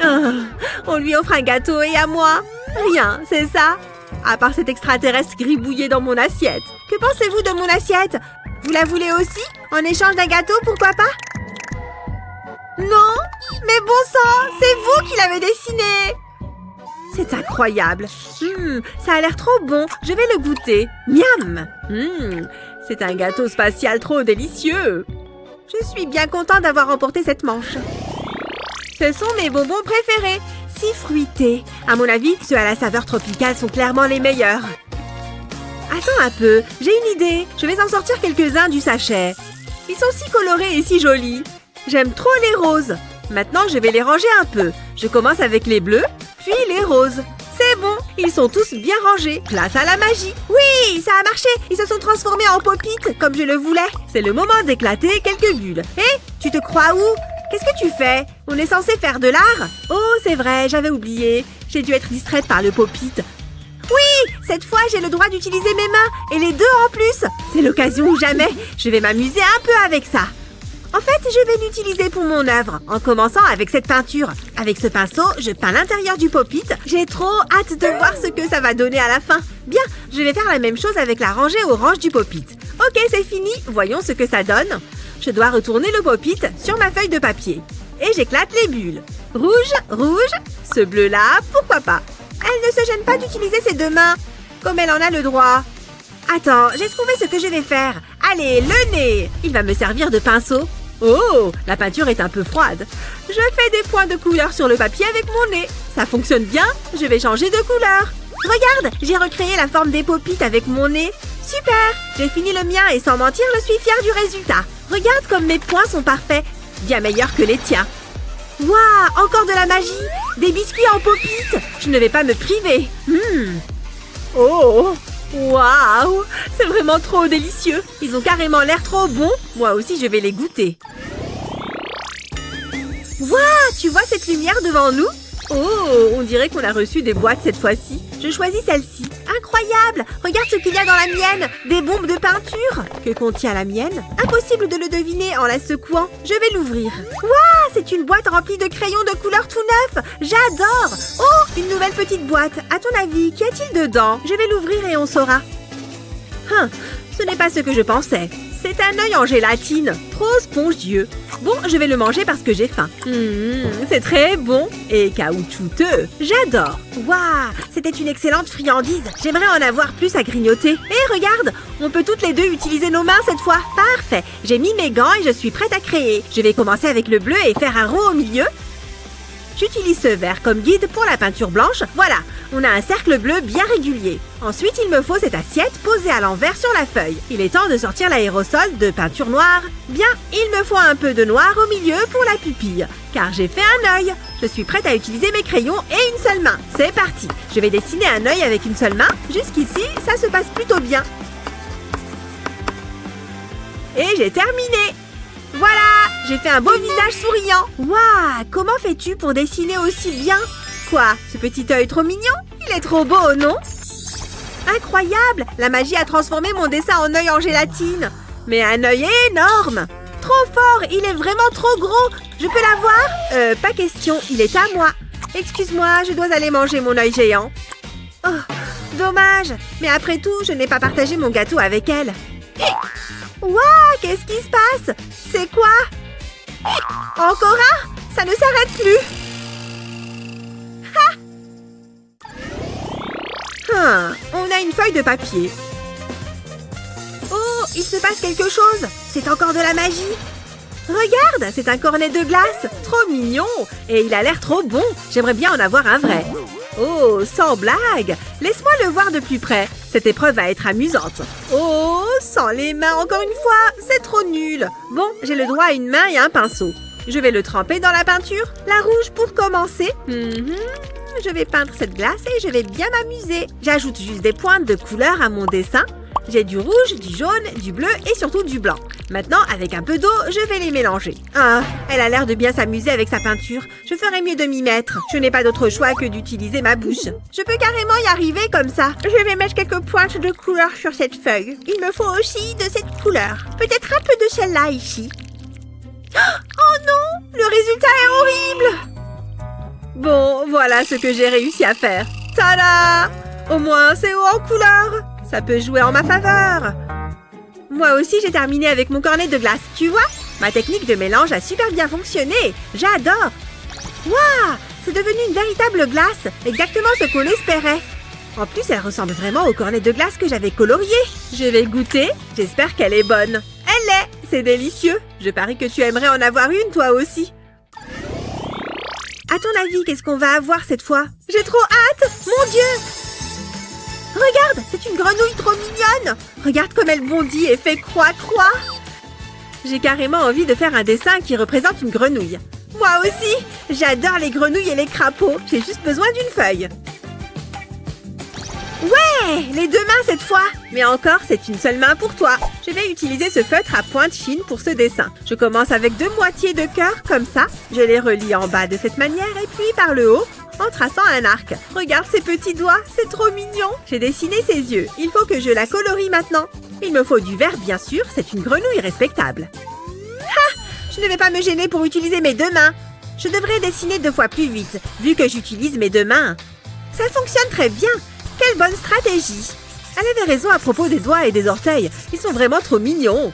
Ah, on lui offre un gâteau et à moi? Rien, c'est ça? À part cet extraterrestre gribouillé dans mon assiette. Que pensez-vous de mon assiette? Vous la voulez aussi? En échange d'un gâteau, pourquoi pas? Non? Mais bon sang, c'est vous qui l'avez dessiné! C'est incroyable. Ça a l'air trop bon. Je vais le goûter. Miam! C'est un gâteau spatial trop délicieux. Je suis bien contente d'avoir remporté cette manche. Ce sont mes bonbons préférés. Si fruités. À mon avis, ceux à la saveur tropicale sont clairement les meilleurs. Attends un peu, j'ai une idée. Je vais en sortir quelques-uns du sachet. Ils sont si colorés et si jolis. J'aime trop les roses. Maintenant, je vais les ranger un peu. Je commence avec les bleus, puis les roses. C'est bon, ils sont tous bien rangés. Place à la magie. Oui, ça a marché. Ils se sont transformés en pop-it, comme je le voulais. C'est le moment d'éclater quelques bulles. Hé, tu te crois où? Qu'est-ce que tu fais? On est censé faire de l'art? Oh, c'est vrai, j'avais oublié. J'ai dû être distraite par le pop-it. Oui, cette fois, j'ai le droit d'utiliser mes mains, et les deux en plus. C'est l'occasion ou jamais. Je vais m'amuser un peu avec ça. En fait, je vais l'utiliser pour mon œuvre, en commençant avec cette peinture. Avec ce pinceau, je peins l'intérieur du pop-it. J'ai trop hâte de voir ce que ça va donner à la fin. Bien, je vais faire la même chose avec la rangée orange du pop-it. Ok, c'est fini. Voyons ce que ça donne. Je dois retourner le pop-it sur ma feuille de papier. Et j'éclate les bulles. Rouge, rouge. Ce bleu-là, pourquoi pas? Elle ne se gêne pas d'utiliser ses deux mains, comme elle en a le droit. Attends, j'ai trouvé ce que je vais faire. Allez, le nez. Il va me servir de pinceau. Oh, la peinture est un peu froide. Je fais des points de couleur sur le papier avec mon nez. Ça fonctionne bien, je vais changer de couleur. Regarde, j'ai recréé la forme des pop-it avec mon nez. Super, j'ai fini le mien et sans mentir, je suis fière du résultat. Regarde comme mes points sont parfaits, bien meilleurs que les tiens. Waouh, encore de la magie. Des biscuits en pop-it. Je ne vais pas me priver. Oh, waouh, c'est vraiment trop délicieux. Ils ont carrément l'air trop bons. Moi aussi, je vais les goûter. Waouh, tu vois cette lumière devant nous? Oh, on dirait qu'on a reçu des boîtes cette fois-ci. Je choisis celle-ci. Incroyable! Regarde ce qu'il y a dans la mienne! Des bombes de peinture! Que contient la mienne? Impossible de le deviner en la secouant. Je vais l'ouvrir. Waouh! C'est une boîte remplie de crayons de couleur tout neuf! J'adore! Oh! Une nouvelle petite boîte. À ton avis, qu'y a-t-il dedans? Je vais l'ouvrir et on saura. Ce n'est pas ce que je pensais. C'est un œil en gélatine. Trop spongieux. Bon, je vais le manger parce que j'ai faim. C'est très bon et caoutchouteux. J'adore. Waouh, c'était une excellente friandise. J'aimerais en avoir plus à grignoter. Et regarde, on peut toutes les deux utiliser nos mains cette fois. Parfait. J'ai mis mes gants et je suis prête à créer. Je vais commencer avec le bleu et faire un rond au milieu. J'utilise ce verre comme guide pour la peinture blanche. Voilà, on a un cercle bleu bien régulier. Ensuite, il me faut cette assiette posée à l'envers sur la feuille. Il est temps de sortir l'aérosol de peinture noire. Bien, il me faut un peu de noir au milieu pour la pupille, car j'ai fait un œil. Je suis prête à utiliser mes crayons et une seule main. C'est parti. Je vais dessiner un œil avec une seule main. Jusqu'ici, ça se passe plutôt bien. Et j'ai terminé. Voilà, j'ai fait un beau visage souriant. Waouh, comment fais-tu pour dessiner aussi bien? Quoi, ce petit œil trop mignon? Il est trop beau, non? Incroyable, la magie a transformé mon dessin en œil en gélatine. Mais un œil énorme. Trop fort, il est vraiment trop gros. Je peux l'avoir? Pas question, il est à moi. Excuse-moi, je dois aller manger mon œil géant. Oh, dommage. Mais après tout, je n'ai pas partagé mon gâteau avec elle. Waouh, qu'est-ce qui se passe? C'est quoi? Encore un? Ça ne s'arrête plus. On a une feuille de papier. Oh, il se passe quelque chose. C'est encore de la magie. Regarde, c'est un cornet de glace. Trop mignon. Et il a l'air trop bon. J'aimerais bien en avoir un vrai. Oh, sans blague. Laisse-moi le voir de plus près. Cette épreuve va être amusante. Oh, sans les mains encore une fois. C'est trop nul. Bon, j'ai le droit à une main et un pinceau. Je vais le tremper dans la peinture. La rouge pour commencer. Je vais peindre cette glace et je vais bien m'amuser. J'ajoute juste des pointes de couleur à mon dessin. J'ai du rouge, du jaune, du bleu et surtout du blanc. Maintenant, avec un peu d'eau, je vais les mélanger. Ah, elle a l'air de bien s'amuser avec sa peinture. Je ferais mieux de m'y mettre. Je n'ai pas d'autre choix que d'utiliser ma bouche. Je peux carrément y arriver comme ça. Je vais mettre quelques pointes de couleur sur cette feuille. Il me faut aussi de cette couleur. Peut-être un peu de celle-là ici. Oh non! Le résultat est horrible! Bon, voilà ce que j'ai réussi à faire. Tada! Au moins, c'est haut en couleur. Ça peut jouer en ma faveur. Moi aussi, j'ai terminé avec mon cornet de glace. Tu vois? Ma technique de mélange a super bien fonctionné. J'adore. Waouh! C'est devenu une véritable glace. Exactement ce qu'on espérait. En plus, elle ressemble vraiment au cornet de glace que j'avais colorié. Je vais goûter. J'espère qu'elle est bonne. Elle l'est. C'est délicieux. Je parie que tu aimerais en avoir une, toi aussi. À ton avis, qu'est-ce qu'on va avoir cette fois? J'ai trop hâte! Mon Dieu! Regarde, c'est une grenouille trop mignonne! Regarde comme elle bondit et fait croix-croix! J'ai carrément envie de faire un dessin qui représente une grenouille. Moi aussi! J'adore les grenouilles et les crapauds. J'ai juste besoin d'une feuille. Ouais! Les deux mains cette fois! Mais encore, c'est une seule main pour toi. Je vais utiliser ce feutre à pointe fine pour ce dessin. Je commence avec 2 moitiés de cœur, comme ça. Je les relie en bas de cette manière et puis par le haut, en traçant un arc. Regarde ses petits doigts, c'est trop mignon. J'ai dessiné ses yeux. Il faut que je la colorie maintenant. Il me faut du vert, bien sûr. C'est une grenouille respectable. Ha! Je ne vais pas me gêner pour utiliser mes 2 mains. Je devrais dessiner 2 fois plus vite, vu que j'utilise mes 2 mains. Ça fonctionne très bien. Quelle bonne stratégie! Elle avait raison à propos des doigts et des orteils. Ils sont vraiment trop mignons.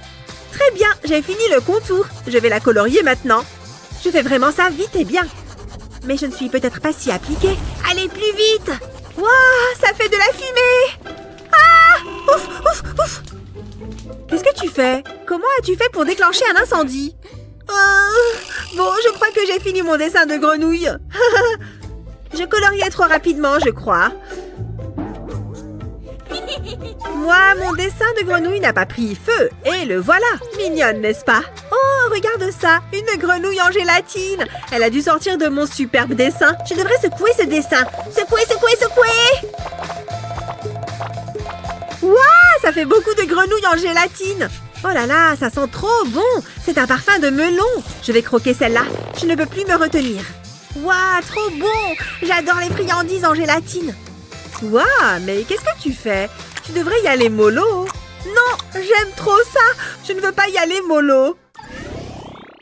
Très bien, j'ai fini le contour. Je vais la colorier maintenant. Je fais vraiment ça vite et bien. Mais je ne suis peut-être pas si appliquée. Allez, plus vite! Waouh, ça fait de la fumée! Ah! Ouf, ouf, ouf! Qu'est-ce que tu fais? Comment as-tu fait pour déclencher un incendie? Bon, je crois que j'ai fini mon dessin de grenouille. Je coloriais trop rapidement, je crois. Moi, mon dessin de grenouille n'a pas pris feu. Et le voilà. Mignonne, n'est-ce pas? Oh, regarde ça. Une grenouille en gélatine. Elle a dû sortir de mon superbe dessin. Je devrais secouer ce dessin. Secouer, secouer, secouer. Waouh, ça fait beaucoup de grenouilles en gélatine. Oh là là, ça sent trop bon! C'est un parfum de melon! Je vais croquer celle-là. Je ne peux plus me retenir. Waouh, trop bon! J'adore les friandises en gélatine. Waouh, mais qu'est-ce que tu fais? Tu devrais y aller mollo. Non, j'aime trop ça. Je ne veux pas y aller mollo.